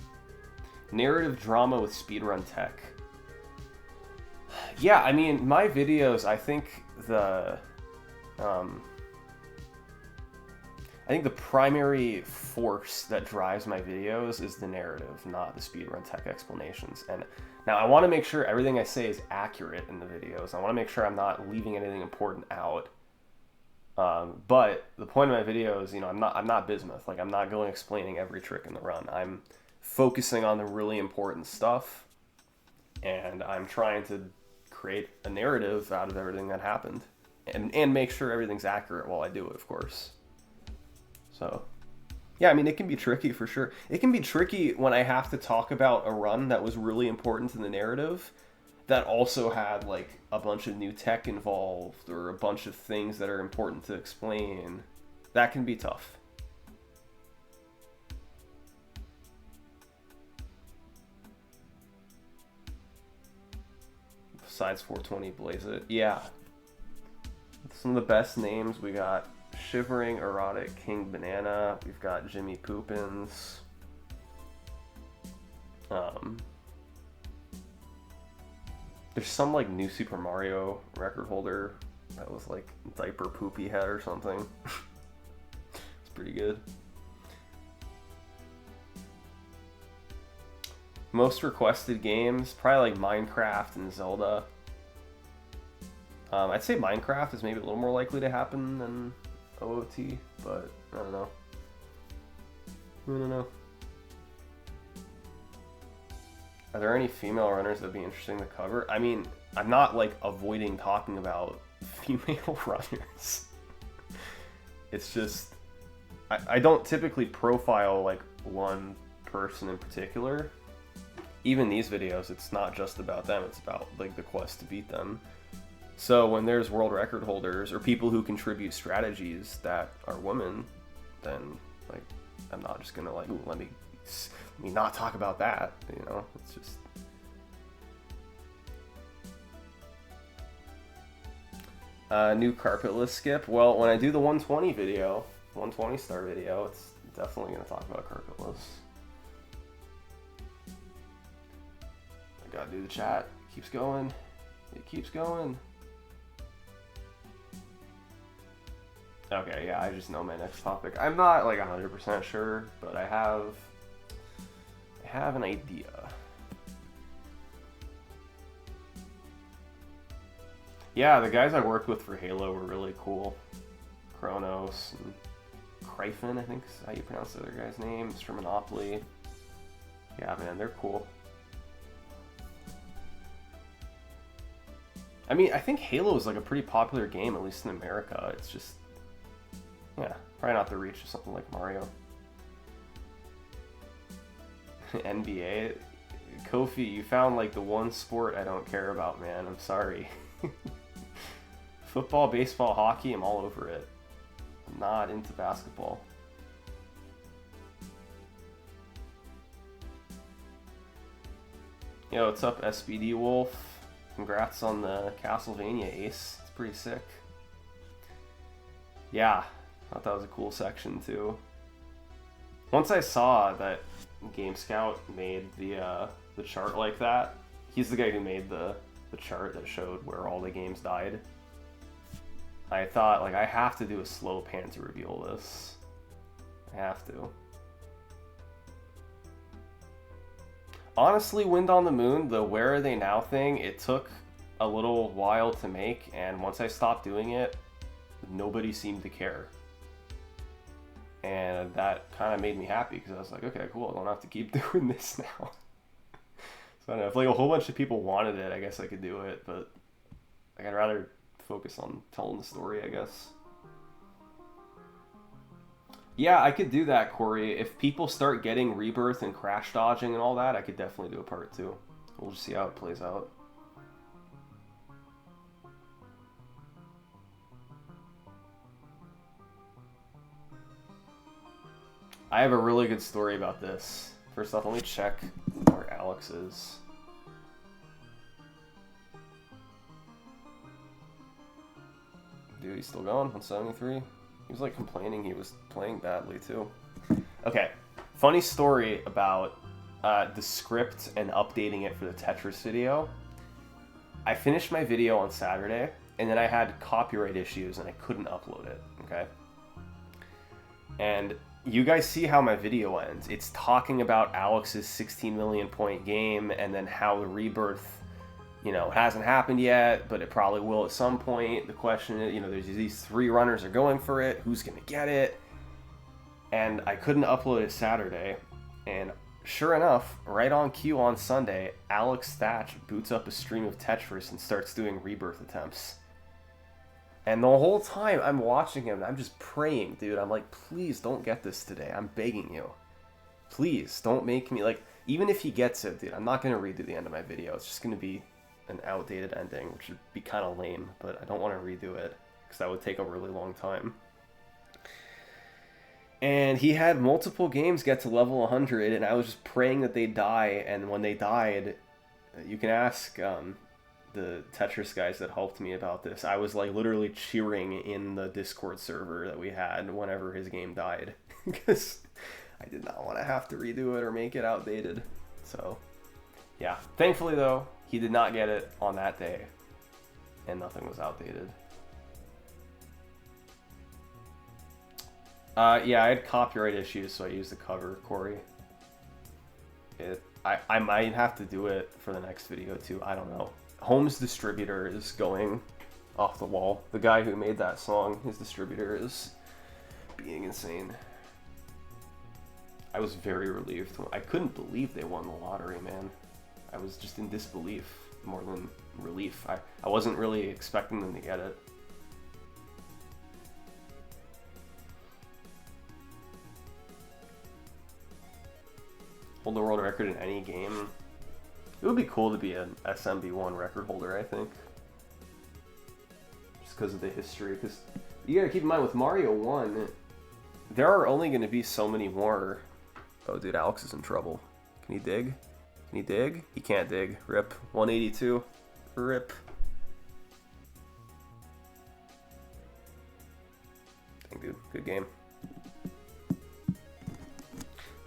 Narrative drama with speedrun tech. Yeah, I mean, my videos, I think the primary force that drives my videos is the narrative, not the speedrun tech explanations. And now I want to make sure everything I say is accurate in the videos. I want to make sure I'm not leaving anything important out. But the point of my videos, you know, I'm not bismuth. Like, I'm not going explaining every trick in the run. I'm focusing on the really important stuff, and I'm trying to create a narrative out of everything that happened, and make sure everything's accurate while I do it, of course. So, yeah, I mean, it can be tricky for sure. It can be tricky when I have to talk about a run that was really important to the narrative, that also had like a bunch of new tech involved or a bunch of things that are important to explain. That can be tough. Besides 420 Blaze It. Yeah. Some of the best names we got: Shivering Erotic King Banana. We've got Jimmy Poopins. There's some like new Super Mario record holder that was like Diaper Poopy Head or something. It's pretty good. Most requested games, probably like Minecraft and Zelda. I'd say Minecraft is maybe a little more likely to happen than OOT, but I don't know. I don't know. Are there any female runners that'd be interesting to cover? I mean, I'm not like avoiding talking about female runners. It's just, I don't typically profile like one person in particular. Even these videos, it's not just about them, it's about like the quest to beat them. So when there's world record holders or people who contribute strategies that are women, then like I'm not just gonna like, ooh, let me not talk about that, you know. It's just New carpetless skip. Well, when I do the 120 video, 120 star video, it's definitely going to talk about carpetless. I gotta do the chat. Keeps going. It keeps going. Okay, yeah, I just know my next topic. I'm not like 100% sure, but I have an idea. Yeah, the guys I worked with for Halo were really cool. Kronos and Kryphin, I think is how you pronounce the other guy's name. It's from Monopoly. Yeah, man, they're cool. I mean, I think Halo is like a pretty popular game, at least in America. It's just, yeah, probably not the reach of something like Mario. NBA? Kofi, you found like the one sport I don't care about, man. I'm sorry. Football, baseball, hockey, I'm all over it. I'm not into basketball. Yo, what's up, SBD Wolf? Congrats on the Castlevania ace. It's pretty sick. Yeah, thought that was a cool section too. Once I saw that Game Scout made the chart like that, he's the guy who made the chart that showed where all the games died. I thought, like, I have to do a slow pan to reveal this. I have to. Honestly, Wind on the Moon, the Where Are They Now thing, it took a little while to make, and once I stopped doing it, nobody seemed to care. And that kind of made me happy, because I was like, okay, cool, I don't have to keep doing this now. So I don't know, if like a whole bunch of people wanted it, I guess I could do it, but like, I'd rather focus on telling the story, I guess. Yeah, I could do that, Corey. If people start getting rebirth and crash dodging and all that, I could definitely do a part 2. We'll just see how it plays out. I have a really good story about this. First off, let me check where Alex is. Dude, he's still going, 173. He was like complaining he was playing badly too. Okay, funny story about the script and updating it for the Tetris video. I finished my video on Saturday, and then I had copyright issues and I couldn't upload it, okay? And you guys see how my video ends. It's talking about Alex's 16 million point game, and then how the rebirth, you know, hasn't happened yet, but it probably will at some point. The question is, you know, there's these 3 runners are going for it. Who's going to get it? And I couldn't upload it Saturday. And sure enough, right on cue on Sunday, Alex Thatch boots up a stream of Tetris and starts doing rebirth attempts. And the whole time I'm watching him, I'm just praying, dude. I'm like, please don't get this today. I'm begging you. Please don't make me, like, even if he gets it, dude, I'm not going to redo the end of my video. It's just going to be an outdated ending, which would be kind of lame, but I don't want to redo it because that would take a really long time. And he had multiple games get to level 100, and I was just praying that they'd die, and when they died, you can ask the Tetris guys that helped me about this. I was like literally cheering in the Discord server that we had whenever his game died, because I did not want to have to redo it or make it outdated. So yeah, thankfully though, he did not get it on that day, and nothing was outdated. Yeah, I had copyright issues, so I used the cover, Corey. I might have to do it for the next video too, I don't know. Holmes' distributor is going off the wall. The guy who made that song, his distributor is being insane. I was very relieved. I couldn't believe they won the lottery, man. I was just in disbelief more than relief. I wasn't really expecting them to get it. Hold the world record in any game. It would be cool to be an SMB1 record holder, I think. Just because of the history. Because you gotta keep in mind, with Mario 1, there are only going to be so many more. Oh, dude, Alex is in trouble. Can he dig? Can he dig? He can't dig. Rip. 182. Rip. Good game.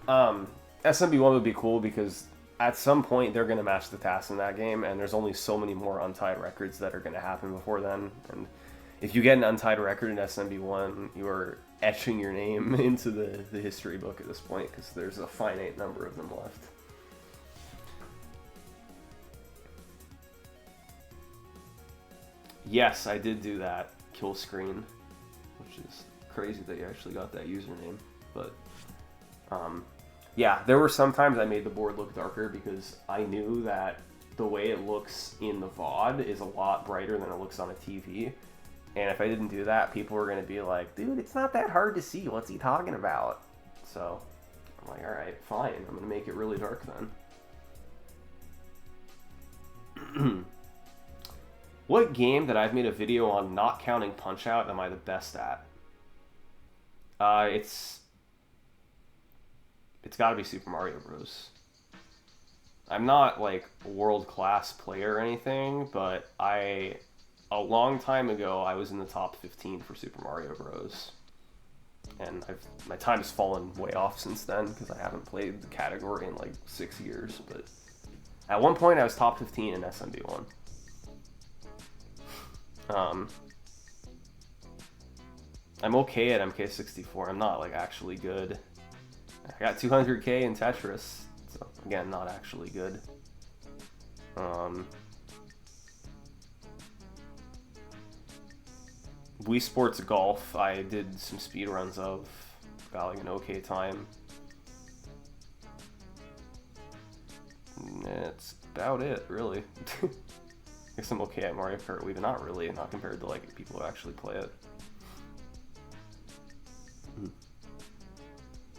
SMB1 would be cool because at some point they're going to match the tasks in that game, and there's only so many more untied records that are going to happen before then. And if you get an untied record in SMB1, you are etching your name into the history book at this point because there's a finite number of them left. Yes, I did do that kill screen, which is crazy that you actually got that username. But yeah, there were some times I made the board look darker because I knew that the way it looks in the VOD is a lot brighter than it looks on a TV. And if I didn't do that, people were going to be like, dude, it's not that hard to see. What's he talking about? So I'm like, all right, fine. I'm going to make it really dark then. What game that I've made a video on not counting Punch-Out am I the best at? It's got to be Super Mario Bros. I'm not like a world-class player or anything, but a long time ago I was in the top 15 for Super Mario Bros. And my time has fallen way off since then because I haven't played the category in like 6 years. But at one point I was top 15 in SMB1. I'm okay at MK64. I'm not like actually good. I got 200k in Tetris, so again, not actually good. Wii Sports Golf, I did some speedruns of, got like an okay time. And that's about it, really. I guess I'm okay at Mario Kart Wii, but not really, not compared to like people who actually play it.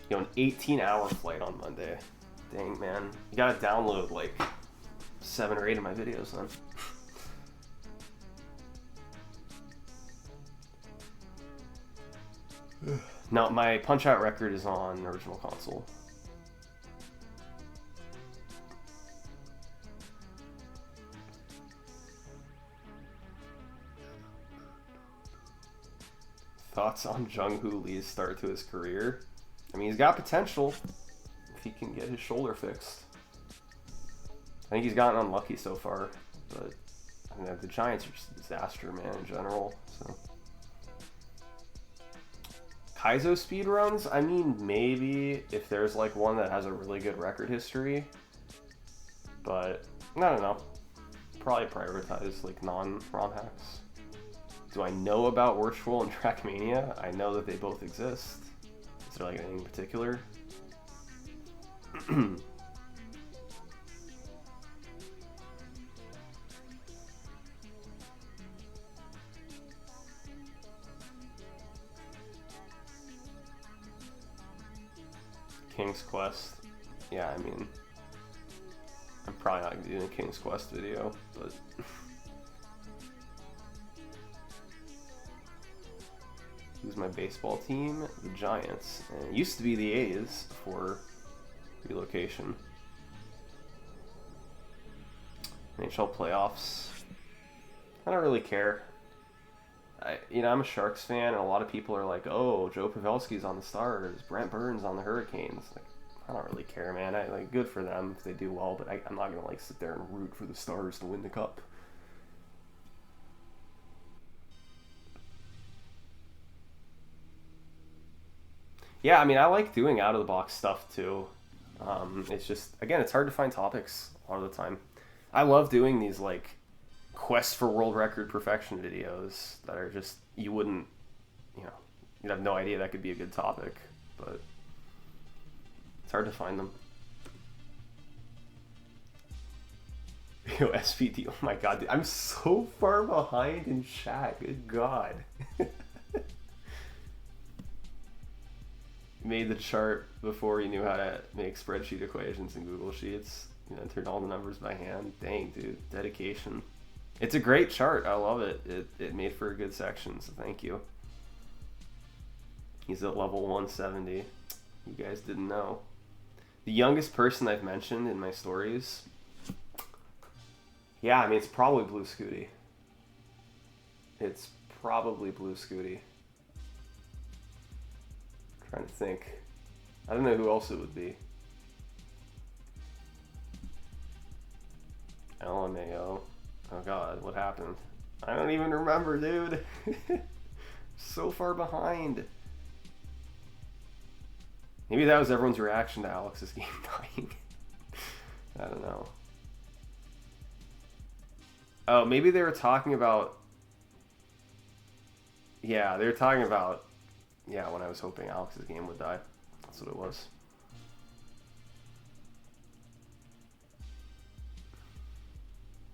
You know, an 18-hour flight on Monday. Dang, man. You gotta download like 7 or 8 of my videos then. No, my Punch-Out record is on original console. Thoughts on Jung-Hoo Lee's start to his career? I mean, he's got potential if he can get his shoulder fixed. I think he's gotten unlucky so far, but I mean, the Giants are just a disaster, man, in general. So Kaizo speedruns? I mean, maybe if there's like one that has a really good record history, but I don't know. Probably prioritize like non-ROM hacks. Do I know about Virtual and Trackmania? I know that they both exist. Is there like anything in particular? King's Quest. Yeah, I mean, I'm probably not going to be doing a King's Quest video, but who's my baseball team? The Giants. And it used to be the A's before relocation. NHL playoffs. I don't really care. I'm a Sharks fan, and a lot of people are like, "Oh, Joe Pavelski's on the Stars, Brent Burns on the Hurricanes." Like, I don't really care, man. Good for them if they do well, but I'm not gonna like sit there and root for the Stars to win the cup. Yeah, I mean, I like doing out of the box stuff too. It's just, again, it's hard to find topics a lot of the time. I love doing these like quest for world record perfection videos that are just, you wouldn't, you'd have no idea that could be a good topic, but it's hard to find them. Yo, SPD, oh my god, dude, I'm so far behind in chat, good god. Made the chart before he knew how to make spreadsheet equations in Google Sheets. Entered all the numbers by hand. Dang, dude, dedication. It's a great chart. I love it. It made for a good section, so thank you. He's at level 170. You guys didn't know. The youngest person I've mentioned in my stories. Yeah, I mean, it's probably Blue Scooty. It's probably Blue Scooty. Trying to think. I don't know who else it would be. LMAO. Oh god, what happened? I don't even remember, dude. So far behind. Maybe that was everyone's reaction to Alex's game dying. I don't know. Oh, maybe they were talking about... Yeah, they were talking about... Yeah, when I was hoping Alex's game would die. That's what it was.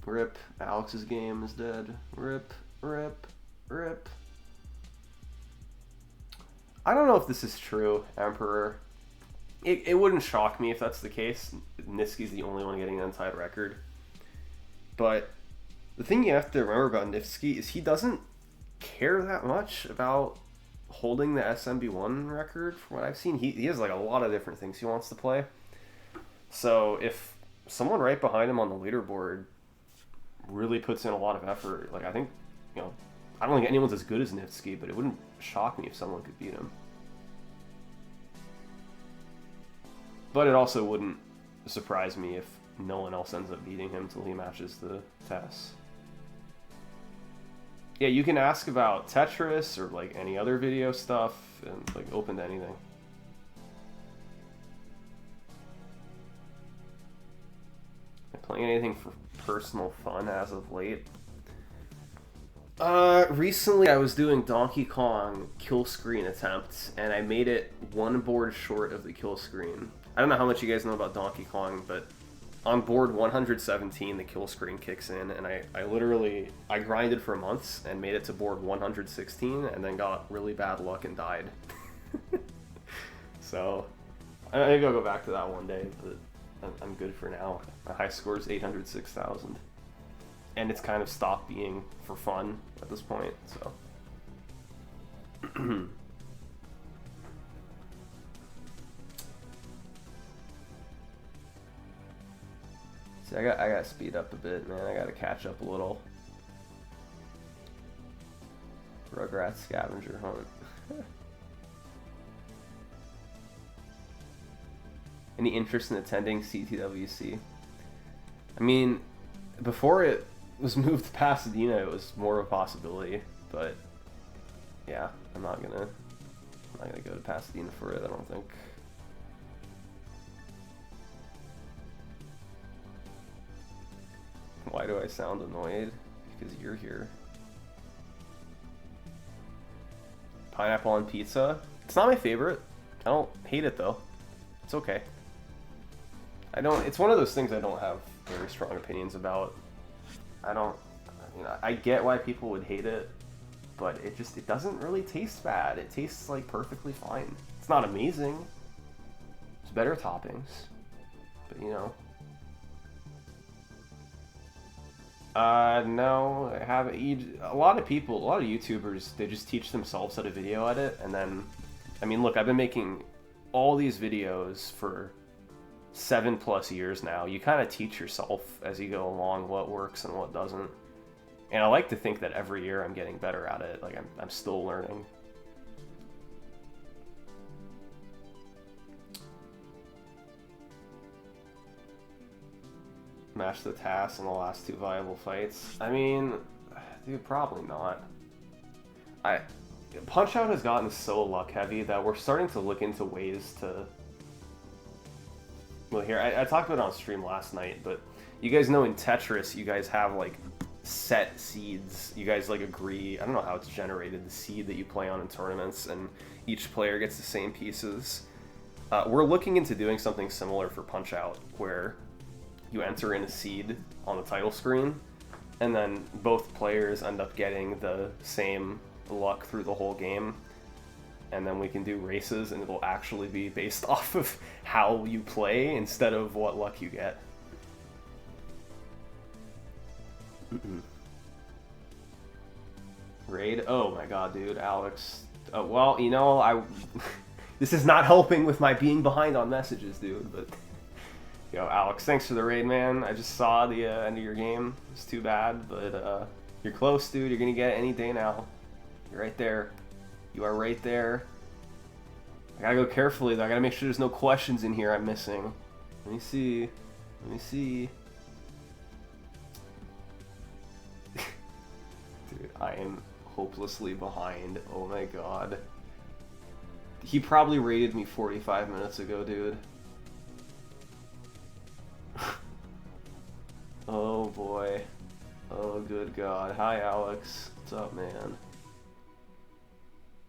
Rip. Alex's game is dead. Rip, rip, rip. I don't know if this is true, Emperor. It wouldn't shock me if that's the case. Niski's the only one getting an untied record. But the thing you have to remember about Niski is he doesn't care that much about holding the SMB1 record. From what I've seen, he has like a lot of different things he wants to play. So if someone right behind him on the leaderboard really puts in a lot of effort, like I think, you know, I don't think anyone's as good as Nifsky, but it wouldn't shock me if someone could beat him. But it also wouldn't surprise me if no one else ends up beating him until he matches the tests. Yeah, you can ask about Tetris or like any other video stuff and like open to anything. Am I playing anything for personal fun as of late? Recently I was doing Donkey Kong kill screen attempts and I made it one board short of the kill screen. I don't know how much you guys know about Donkey Kong, but on board 117 the kill screen kicks in, and I grinded for months and made it to board 116 and then got really bad luck and died. So maybe I'll go back to that one day, but I'm good for now. My high score is 806,000. And it's kind of stopped being for fun at this point, so. See, I gotta speed up a bit, man. I gotta catch up a little. Rugrats scavenger hunt. Any interest in attending CTWC? I mean, before it was moved to Pasadena, it was more of a possibility, but yeah, I'm not gonna go to Pasadena for it, I don't think. Why do I sound annoyed? Because you're here. Pineapple on pizza? It's not my favorite. I don't hate it though. It's okay. It's one of those things I don't have very strong opinions about. I get why people would hate it, but it doesn't really taste bad. It tastes like perfectly fine. It's not amazing. It's better toppings, but you know. No, I haven't. A lot of YouTubers, they just teach themselves how to video edit, and then, I mean, look, I've been making all these videos for 7+ years now. You kind of teach yourself as you go along what works and what doesn't. And I like to think that every year I'm getting better at it. Like, I'm still learning. Match the tasks in the last 2 viable fights. I mean, dude, probably not. Punch-Out has gotten so luck-heavy that we're starting to look into ways to... Well, here, I talked about it on stream last night, but you guys know in Tetris, you guys have, like, set seeds. You guys, like, agree... I don't know how it's generated, the seed that you play on in tournaments, and each player gets the same pieces. We're looking into doing something similar for Punch-Out, where you enter in a seed on the title screen, and then both players end up getting the same luck through the whole game, and then we can do races, and it'll actually be based off of how you play instead of what luck you get. Raid? Oh my god, dude, Alex. Well, you know, this is not helping with my being behind on messages, dude, but... Yo, Alex, thanks for the raid, man. I just saw the end of your game. It's too bad, but you're close, dude. You're gonna get it any day now. You're right there. You are right there. I gotta go carefully though. I gotta make sure there's no questions in here I'm missing. Let me see. Let me see. Dude, I am hopelessly behind. Oh my god. He probably rated me 45 minutes ago, dude. Oh boy. Oh good god. Hi Alex. What's up, man?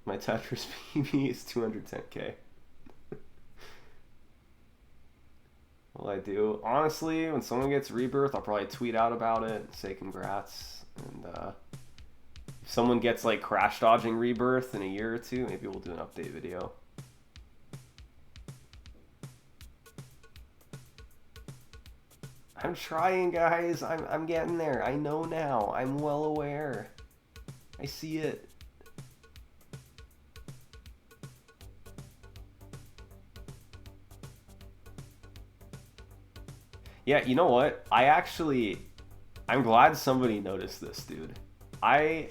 My Tetris PB is 210k. Well, I do. Honestly, when someone gets Rebirth, I'll probably tweet out about it and say congrats. And if someone gets like crash dodging Rebirth in a year or two, maybe we'll do an update video. I'm trying, guys. I'm getting there. I know now. I'm well aware. I see it. Yeah, you know what? I'm glad somebody noticed this, dude. I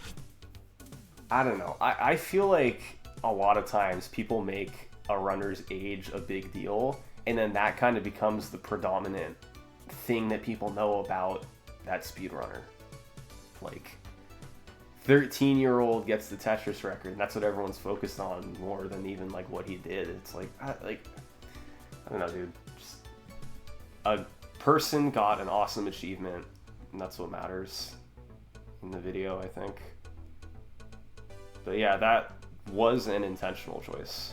don't know. I feel like a lot of times people make a runner's age a big deal, and then that kind of becomes the predominant thing that people know about that speedrunner. Like, 13-year-old gets the Tetris record, and that's what everyone's focused on more than even like what he did. It's like I don't know, dude. Just a person got an awesome achievement, and that's what matters in the video, I think. But yeah, that was an intentional choice,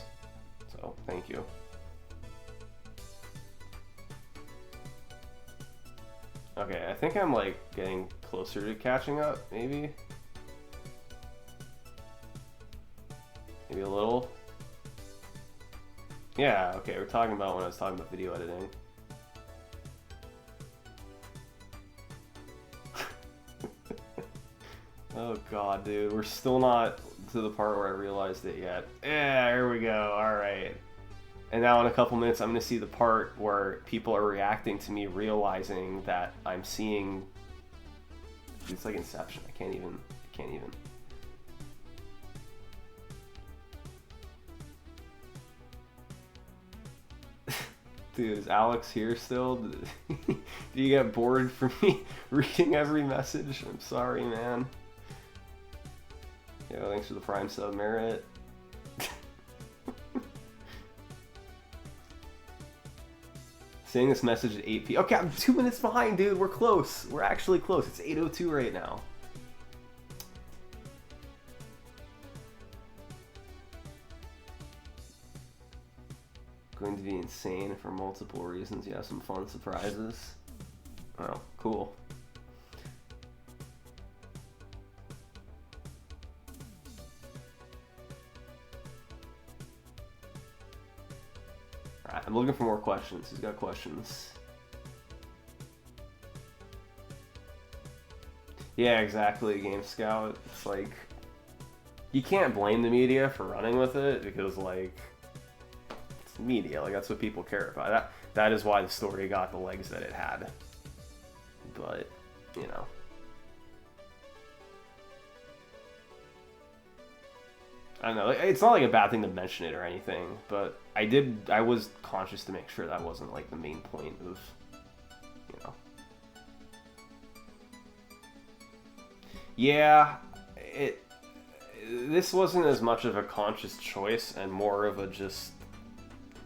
so thank you. Okay, I think I'm like getting closer to catching up, maybe a little. Yeah, okay, we're talking about when I was talking about video editing. Oh god, dude, we're still not to the part where I realized it yet. Yeah, here we go, alright. And now in a couple minutes I'm going to see the part where people are reacting to me realizing that I'm seeing... It's like Inception, I can't even... Dude, is Alex here still? Do you get bored from me reading every message? I'm sorry, man. Yo, thanks for the Prime sub, Merit. Saying this message at 8 p.m. Okay, I'm 2 minutes behind, dude. We're close. We're actually close. It's 8:02 right now. Going to be insane for multiple reasons. You have some fun surprises. Oh, cool. Alright, I'm looking for more questions. Who's got questions? Yeah, exactly, Game Scout. It's like, you can't blame the media for running with it because, like, media, like that's what people care about. That is why the story got the legs that it had. But, you know. I don't know, it's not like a bad thing to mention it or anything, but I was conscious to make sure that wasn't like the main point of, you know. Yeah, this wasn't as much of a conscious choice and more of a just,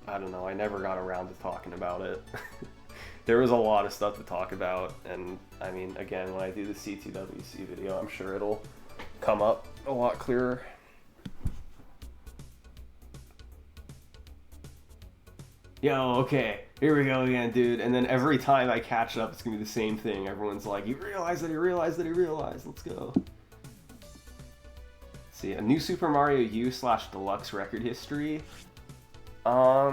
I don't know, I never got around to talking about it. There was a lot of stuff to talk about, and I mean, again, when I do the CTWC video, I'm sure it'll come up a lot clearer. Yo, okay, here we go again, dude. And then every time I catch up, it's gonna be the same thing. Everyone's like, you realize that he realized that he realized. Let's go. Let's see, a new Super Mario U/Deluxe record history. I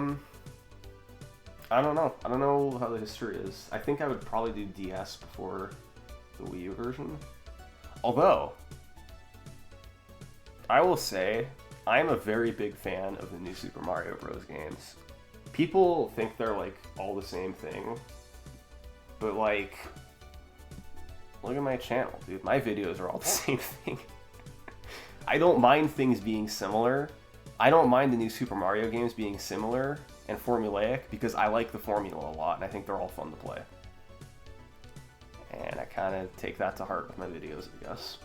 don't know. I don't know how the history is. I think I would probably do DS before the Wii U version. Although, I will say, I'm a very big fan of the new Super Mario Bros. Games. People think they're, like, all the same thing. But, like, look at my channel, dude. My videos are all the same thing. I don't mind things being similar, I don't mind the new Super Mario games being similar and formulaic because I like the formula a lot and I think they're all fun to play. And I kind of take that to heart with my videos, I guess.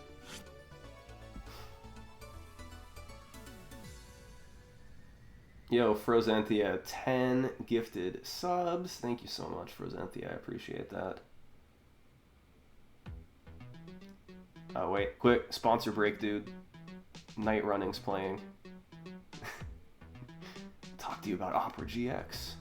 Yo, Frozenthia, 10 gifted subs. Thank you so much, Frozenthia. I appreciate that. Oh, wait. Quick, sponsor break, dude. Night Running's playing. Talk to you about Opera GX.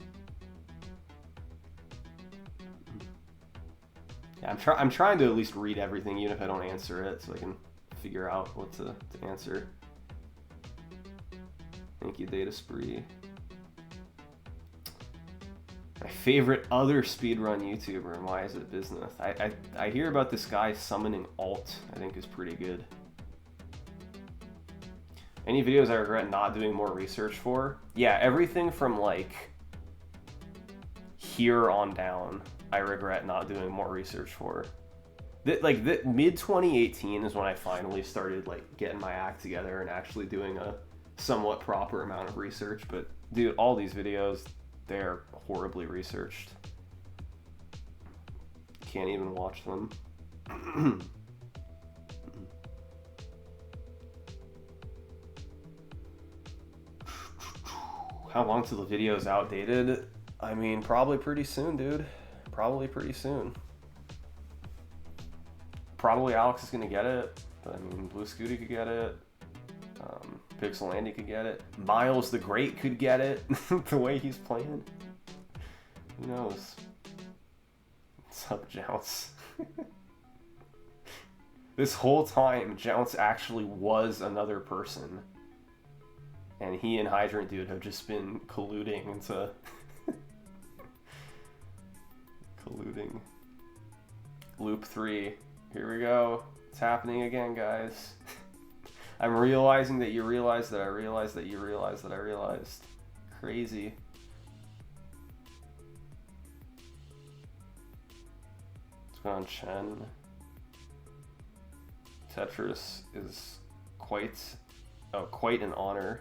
Yeah, I'm trying to at least read everything, even if I don't answer it, so I can figure out what to answer. Thank you, Data Spree. My favorite other speedrun YouTuber, and why is it business? I hear about this guy summoning alt, I think is pretty good. Any videos I regret not doing more research for? Yeah, everything from like here on down, I regret not doing more research for. Mid 2018 is when I finally started like getting my act together and actually doing a somewhat proper amount of research. But dude, all these videos, they're horribly researched. Can't even watch them. How long till the video's outdated? I mean, probably pretty soon, dude. Probably pretty soon. Probably Alex is gonna get it. I mean, Blue Scooty could get it. Pixel Andy could get it. Miles the Great could get it. The way he's playing. Who knows? What's up, Jounce? This whole time, Jounce actually was another person. And he and Hydrant Dude have just been colluding into... colluding. Loop 3. Here we go. It's happening again, guys. I'm realizing that you realized that I realized that you realized that I realized. Crazy. What's going on, Chen? Tetris is quite an honor.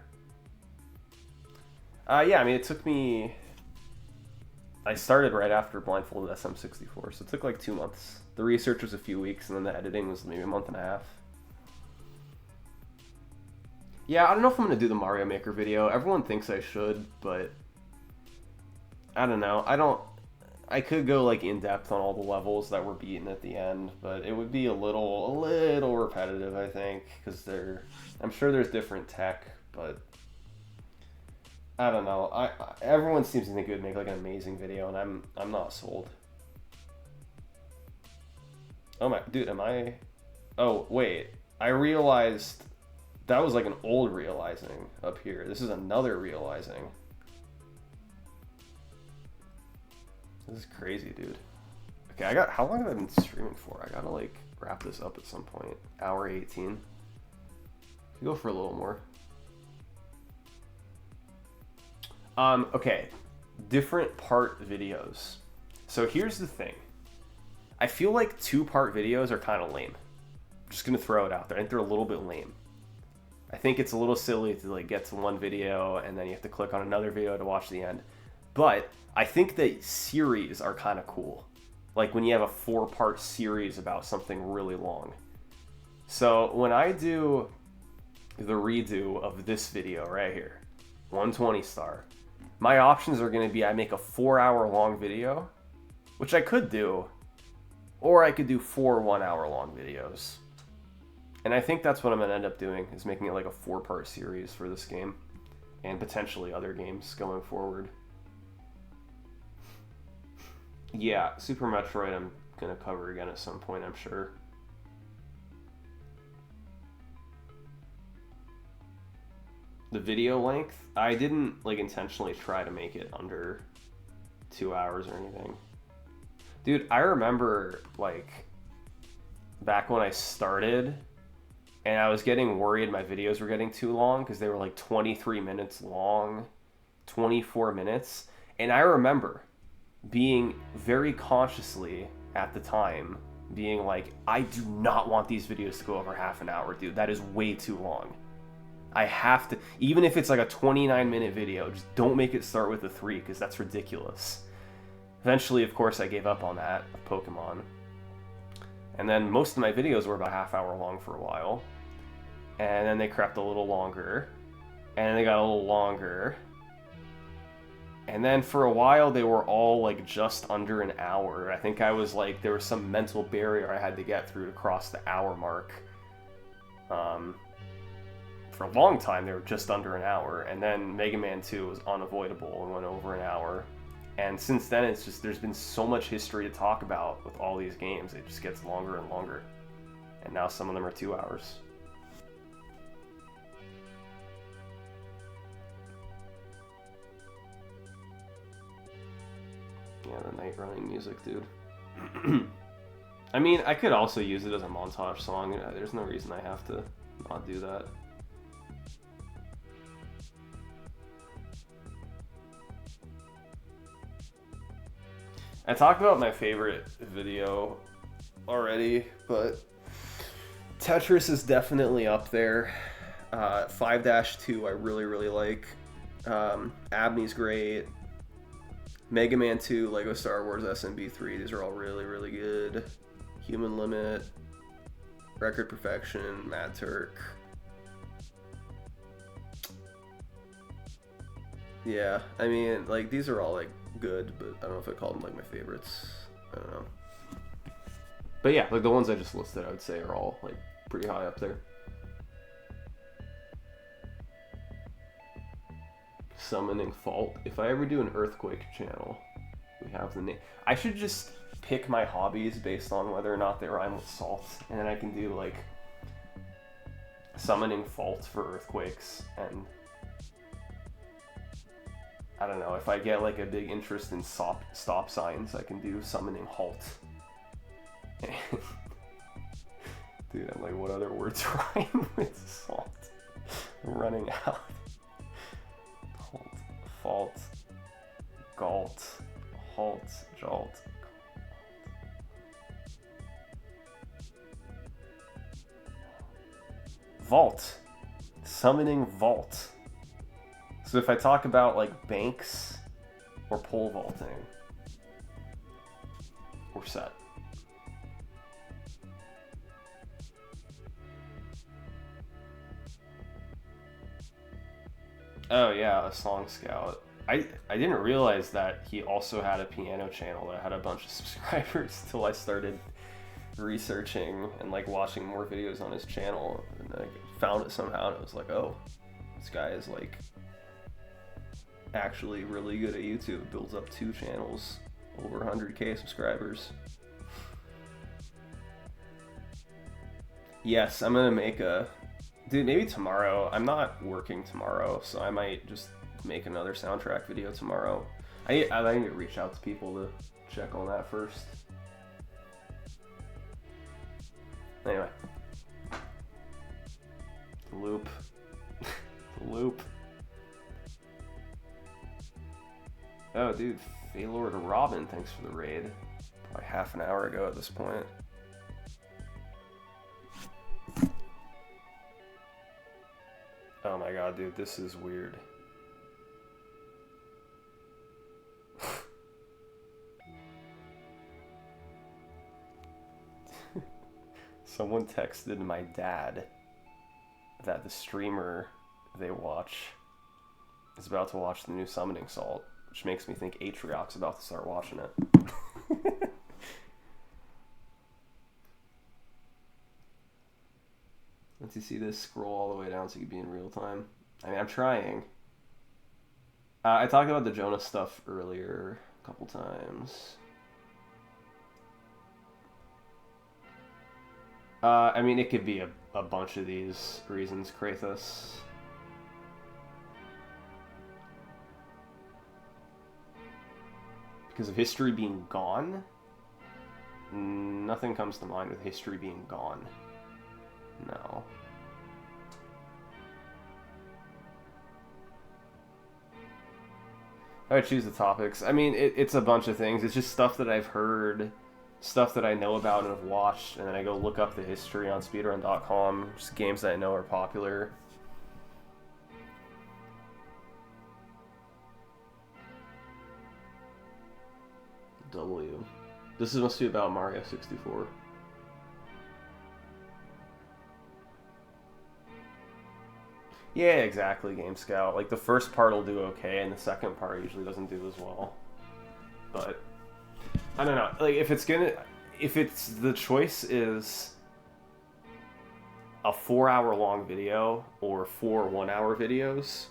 Yeah, I mean, it took me... I started right after Blindfolded SM64, so it took like 2 months. The research was a few weeks, and then the editing was maybe a month and a half. Yeah, I don't know if I'm going to do the Mario Maker video. Everyone thinks I should, but... I don't know. I could go like in depth on all the levels that were beaten at the end, but it would be a little repetitive, I think, because I'm sure there's different tech, but I don't know. Everyone seems to think it would make like an amazing video, and I'm not sold. Oh my, dude, am I? Oh wait, I realized that was like an old realizing up here. This is another realizing. This is crazy, dude. Okay, how long have I been streaming for? I gotta like wrap this up at some point. Hour 18. Could go for a little more. Okay. Different part videos. So here's the thing. I feel like 2-part videos are kind of lame. I'm just gonna throw it out there. I think they're a little bit lame. I think it's a little silly to like get to one video and then you have to click on another video to watch the end. But I think that series are kind of cool. Like when you have a 4-part series about something really long. So when I do the redo of this video right here, 120 star, my options are going to be I make a 4-hour long video, which I could do, or I could do 4 1-hour long videos. And I think that's what I'm going to end up doing, is making it like a 4-part series for this game, and potentially other games going forward. Yeah, Super Metroid I'm going to cover again at some point, I'm sure. The video length, I didn't like intentionally try to make it under 2 hours or anything. Dude, I remember like back when I started and I was getting worried my videos were getting too long because they were like 23 minutes long, 24 minutes. And I remember being very consciously at the time being like, I do not want these videos to go over half an hour, dude. That is way too long. I have to, even if it's like a 29-minute video, just don't make it start with a 3, because that's ridiculous. Eventually, of course, I gave up on that with Pokemon. And then most of my videos were about half hour long for a while. And then they crept a little longer. And they got a little longer. And then for a while, they were all like just under an hour. I think I was like, there was some mental barrier I had to get through to cross the hour mark. For a long time, they were just under an hour. And then Mega Man 2 was unavoidable and went over an hour. And since then, it's just, there's been so much history to talk about with all these games. It just gets longer and longer. And now some of them are 2 hours. Yeah, the night running music, dude. I mean, I could also use it as a montage song. There's no reason I have to not do that. I talked about my favorite video already, but Tetris is definitely up there. 5-2 I really, really like. Abney's great. Mega Man 2, Lego Star Wars SMB 3, these are all really, really good. Human Limit, Record Perfection, Mad Turk. Yeah, I mean, like, these are all, like, good, but I don't know if I call them, like, my favorites. I don't know. But yeah, like, the ones I just listed, I would say are all, like, pretty high up there. Summoning Fault. If I ever do an Earthquake channel, we have the name. I should just pick my hobbies based on whether or not they rhyme with salt, and then I can do, like, Summoning Fault for Earthquakes, and I don't know, if I get like a big interest in stop signs, I can do Summoning Halt. Dude, I'm like, what other words rhyme with salt? I'm running out. Halt, fault, galt, halt, jolt. Vault. Summoning Vault. So if I talk about like banks or pole vaulting, we're set. Oh yeah, a Song Scout. I didn't realize that he also had a piano channel that had a bunch of subscribers till I started researching and like watching more videos on his channel, and I found it somehow, and it was like, oh, this guy is like actually really good at YouTube. Builds up 2 channels, over 100k subscribers. Yes, I'm gonna make a, dude, maybe tomorrow. I'm not working tomorrow, so I might just make another soundtrack video tomorrow. I need to reach out to people to check on that first. Anyway. The loop. The loop. Oh, dude, Faylord Robin, thanks for the raid. Probably half an hour ago at this point. Oh my god, dude, this is weird. Someone texted my dad that the streamer they watch is about to watch the new Summoning Salt, which makes me think Atrioc's about to start watching it. Once you see this, scroll all the way down so you can be in real time. I mean, I'm trying. I talked about the Jonas stuff earlier a couple times. I mean, it could be a bunch of these reasons, Kratos. Because of history being gone? Nothing comes to mind with history being gone. No. I would choose the topics. I mean, it's a bunch of things. It's just stuff that I've heard, stuff that I know about and have watched, and then I go look up the history on speedrun.com, just games that I know are popular. W. This must be about Mario 64. Yeah, exactly, Game Scout. Like, the first part will do okay, and the second part usually doesn't do as well. But, I don't know. Like, if it's the choice is a 4-hour long video or 4 1-hour videos,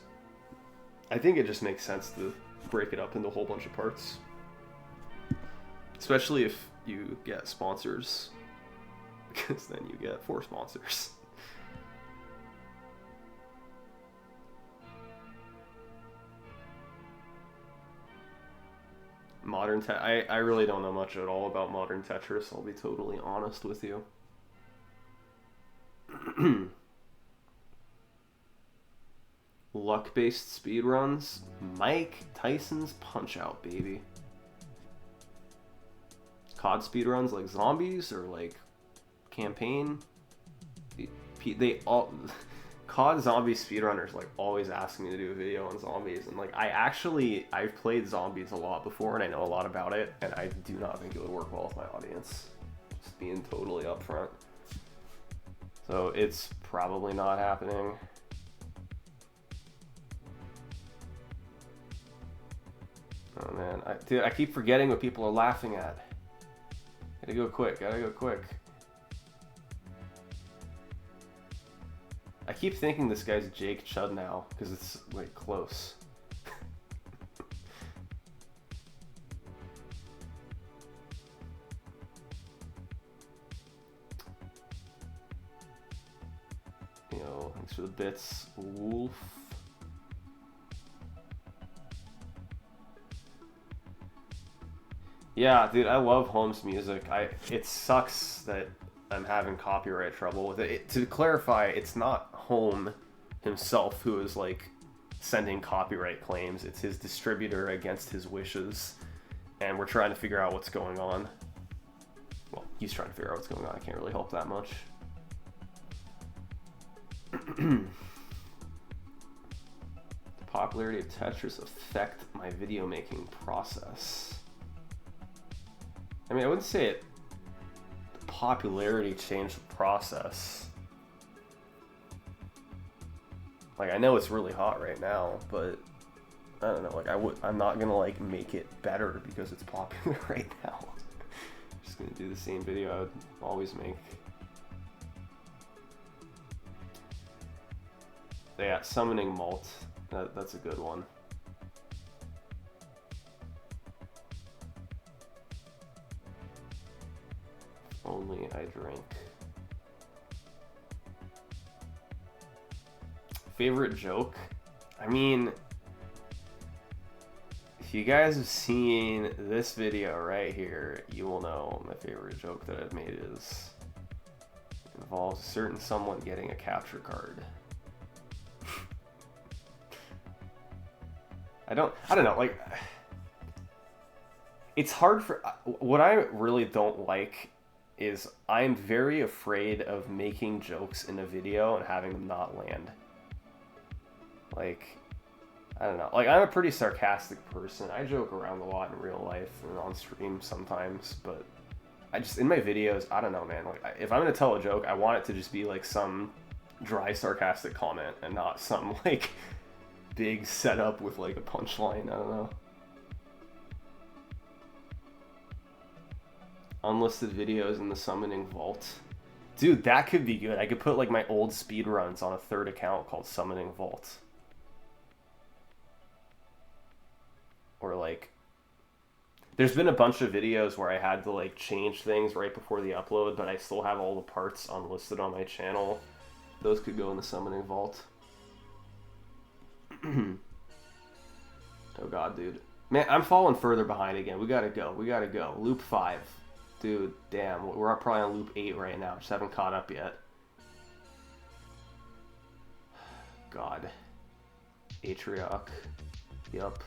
I think it just makes sense to break it up into a whole bunch of parts. Especially if you get sponsors, because then you get 4 sponsors. I really don't know much at all about modern Tetris, I'll be totally honest with you. Luck-based speedruns? Mike Tyson's Punch-Out, baby. COD speedruns like zombies or like campaign? They all... COD zombie speedrunners like always ask me to do a video on zombies, and like I've played zombies a lot before and I know a lot about it, and I do not think it would work well with my audience. Just being totally upfront. So it's probably not happening. Oh man, dude, I keep forgetting what people are laughing at. Gotta go quick. I keep thinking this guy's Jake Chud now, because it's, like, close. Yo, thanks for the bits, Wolf. Yeah, dude, I love Holmes' music. It sucks that I'm having copyright trouble with it. To clarify, it's not Home himself who is like sending copyright claims. It's his distributor against his wishes, and we're trying to figure out what's going on. Well, he's trying to figure out what's going on. I can't really help that much. The popularity of Tetris affect my video making process. I mean, I wouldn't say it. The popularity changed the process. Like, I know it's really hot right now, but I don't know. Like, I'm not gonna like make it better because it's popular right now. I'm just gonna do the same video I would always make. Yeah, summoning malt. That's a good one. Only I drink. Favorite joke? I mean, if you guys have seen this video right here, you will know my favorite joke that I've made is involves a certain someone getting a capture card. I don't know, like, it's hard for, what I really don't like is I'm very afraid of making jokes in a video and having them not land. Like, I don't know. Like, I'm a pretty sarcastic person. I joke around a lot in real life and on stream sometimes, but I just, in my videos, I don't know, man. Like, if I'm gonna tell a joke, I want it to just be like some dry sarcastic comment and not some like big setup with like a punchline. I don't know. Unlisted videos in the summoning vault. Dude, that could be good. I could put like my old speedruns on a third account called Summoning Vault. Or like, there's been a bunch of videos where I had to like change things right before the upload, but I still have all the parts unlisted on my channel. Those could go in the Summoning Vault. Oh god, dude. Man, I'm falling further behind again. We gotta go. Loop 5. Dude, damn. We're probably on loop 8 right now. Just haven't caught up yet. God. Atrioc. Yup.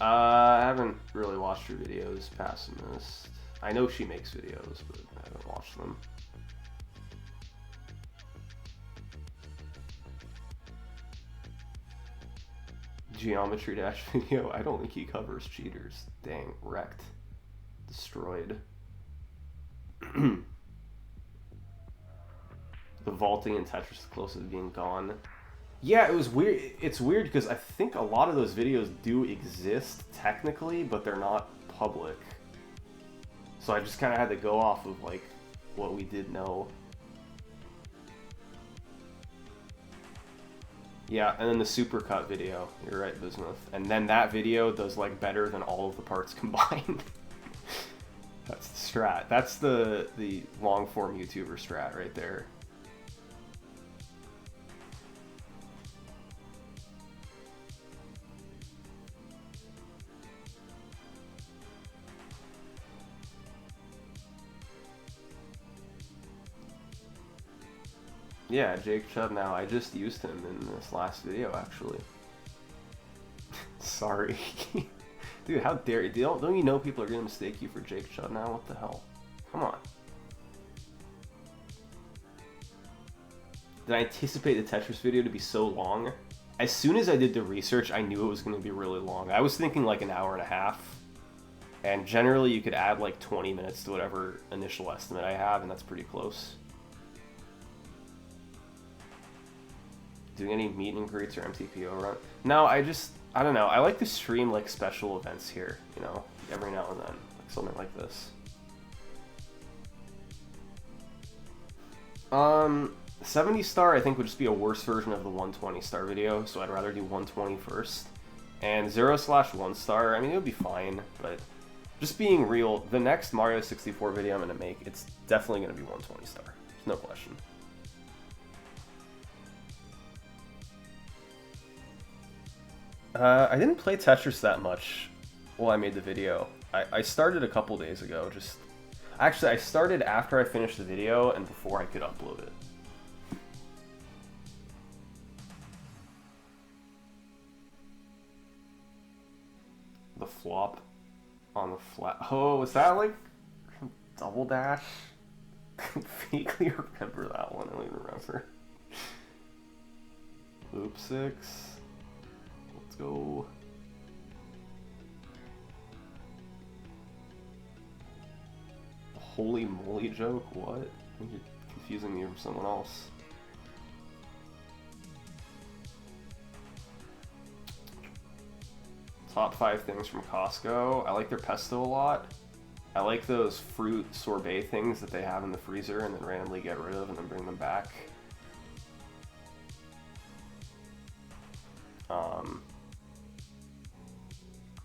I haven't really watched her videos past this. I know she makes videos, but I haven't watched them. Geometry Dash video. I don't think he covers cheaters. Dang, wrecked. Destroyed. The vaulting in Tetris is close to being gone. Yeah, it was weird. It's weird because I think a lot of those videos do exist technically, but they're not public. So I just kind of had to go off of like what we did know. Yeah, and then the supercut video. You're right, Bismuth. And then that video does like better than all of the parts combined. That's the strat. That's the long form YouTuber strat right there. Yeah, Jake Chubb now. I just used him in this last video, actually. Sorry. Dude, how dare you? Don't you know people are going to mistake you for Jake Chubb now? What the hell? Come on. Did I anticipate the Tetris video to be so long? As soon as I did the research, I knew it was going to be really long. I was thinking like an hour and a half. And generally, you could add like 20 minutes to whatever initial estimate I have, and that's pretty close. Doing any meet and greets or MTPO run? No, I don't know. I like to stream like special events here, you know, every now and then, like something like this. 70 star I think would just be a worse version of the 120 star video, so I'd rather do 120 first. And 0/1 star, I mean, it would be fine, but just being real, the next Mario 64 video I'm gonna make, it's definitely gonna be 120 star. There's no question. I didn't play Tetris that much while I made the video. I started a couple days ago, just... Actually, I started after I finished the video and before I could upload it. The flop on the flat... Oh, was that like... Double Dash? I vaguely remember that one, I don't even remember. Loop 6... Go. Holy moly joke? What? I think you're confusing me with someone else. Top 5 things from Costco. I like their pesto a lot. I like those fruit sorbet things that they have in the freezer and then randomly get rid of and then bring them back.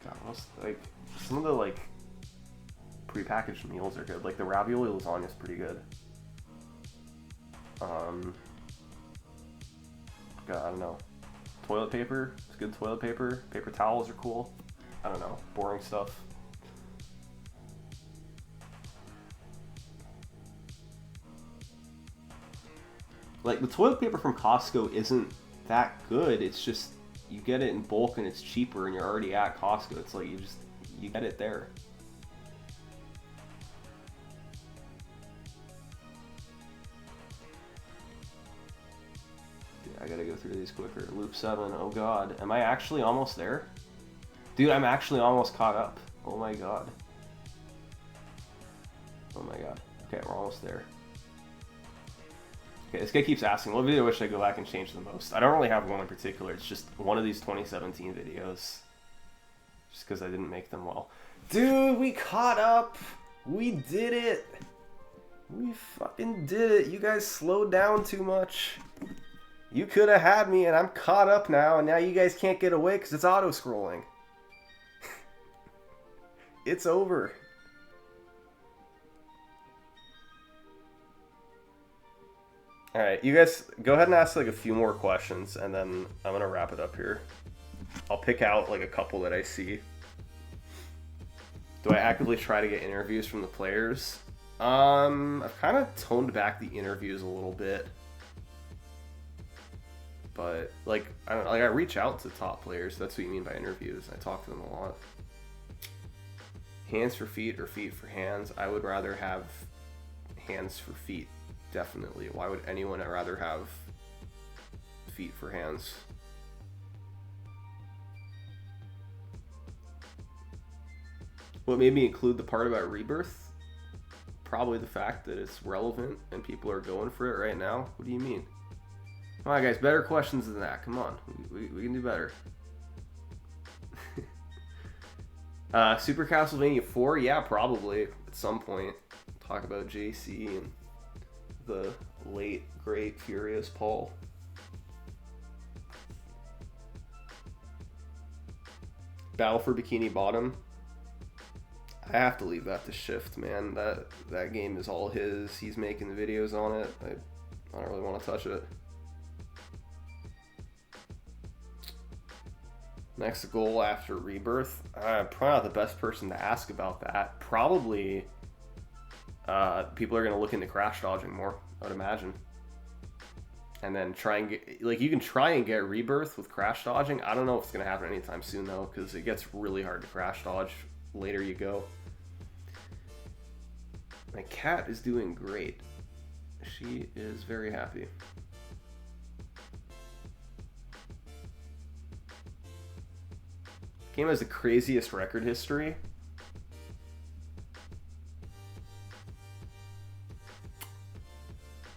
God, what's, like, some of the, like, prepackaged meals are good. Like, the ravioli lasagna is pretty good. God, I don't know. Toilet paper, it's good toilet paper. Paper towels are cool. I don't know, boring stuff. Like, the toilet paper from Costco isn't that good. It's just, you get it in bulk and it's cheaper and you're already at Costco. It's like, you get it there. Dude, I gotta go through these quicker. Loop 7, oh god. Am I actually almost there? Dude, I'm actually almost caught up. Oh my god. Oh my god. Okay, we're almost there. Okay, this guy keeps asking, what video should I go back and change the most? I don't really have one in particular. It's just one of these 2017 videos. Just because I didn't make them well. Dude, we caught up! We did it! We fucking did it! You guys slowed down too much. You could have had me, and I'm caught up now, and now you guys can't get away because it's auto-scrolling. It's over. Alright, you guys go ahead and ask like a few more questions and then I'm gonna wrap it up here. I'll pick out like a couple that I see. Do I actively try to get interviews from the players? I've kind of toned back the interviews a little bit. But like I don't know, like I reach out to top players, that's what you mean by interviews. I talk to them a lot. Hands for feet or feet for hands? I would rather have hands for feet. Definitely. Why would anyone rather have feet for hands? What made me include the part about Rebirth? Probably the fact that it's relevant and people are going for it right now. What do you mean? Come on, guys. Better questions than that. Come on. We can do better. Super Castlevania 4? Yeah, probably. At some point. Talk about JC and the late, great, furious Paul. Battle for Bikini Bottom. I have to leave that to Shift, man. That game is all his. He's making the videos on it. I don't really want to touch it. Next goal after Rebirth. I'm probably not the best person to ask about that. Probably people are going to look into crash dodging more, I would imagine. And then try and get, like, you can try and get Rebirth with crash dodging. I don't know if it's going to happen anytime soon, though, because it gets really hard to crash dodge later you go. My cat is doing great. She is very happy. Game has the craziest record history.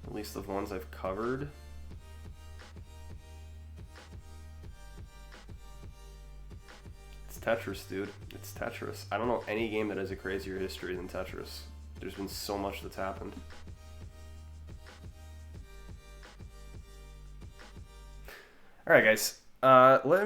At least the ones I've covered. It's Tetris, dude. It's Tetris. I don't know any game that has a crazier history than Tetris. There's been so much that's happened. Alright, guys. Let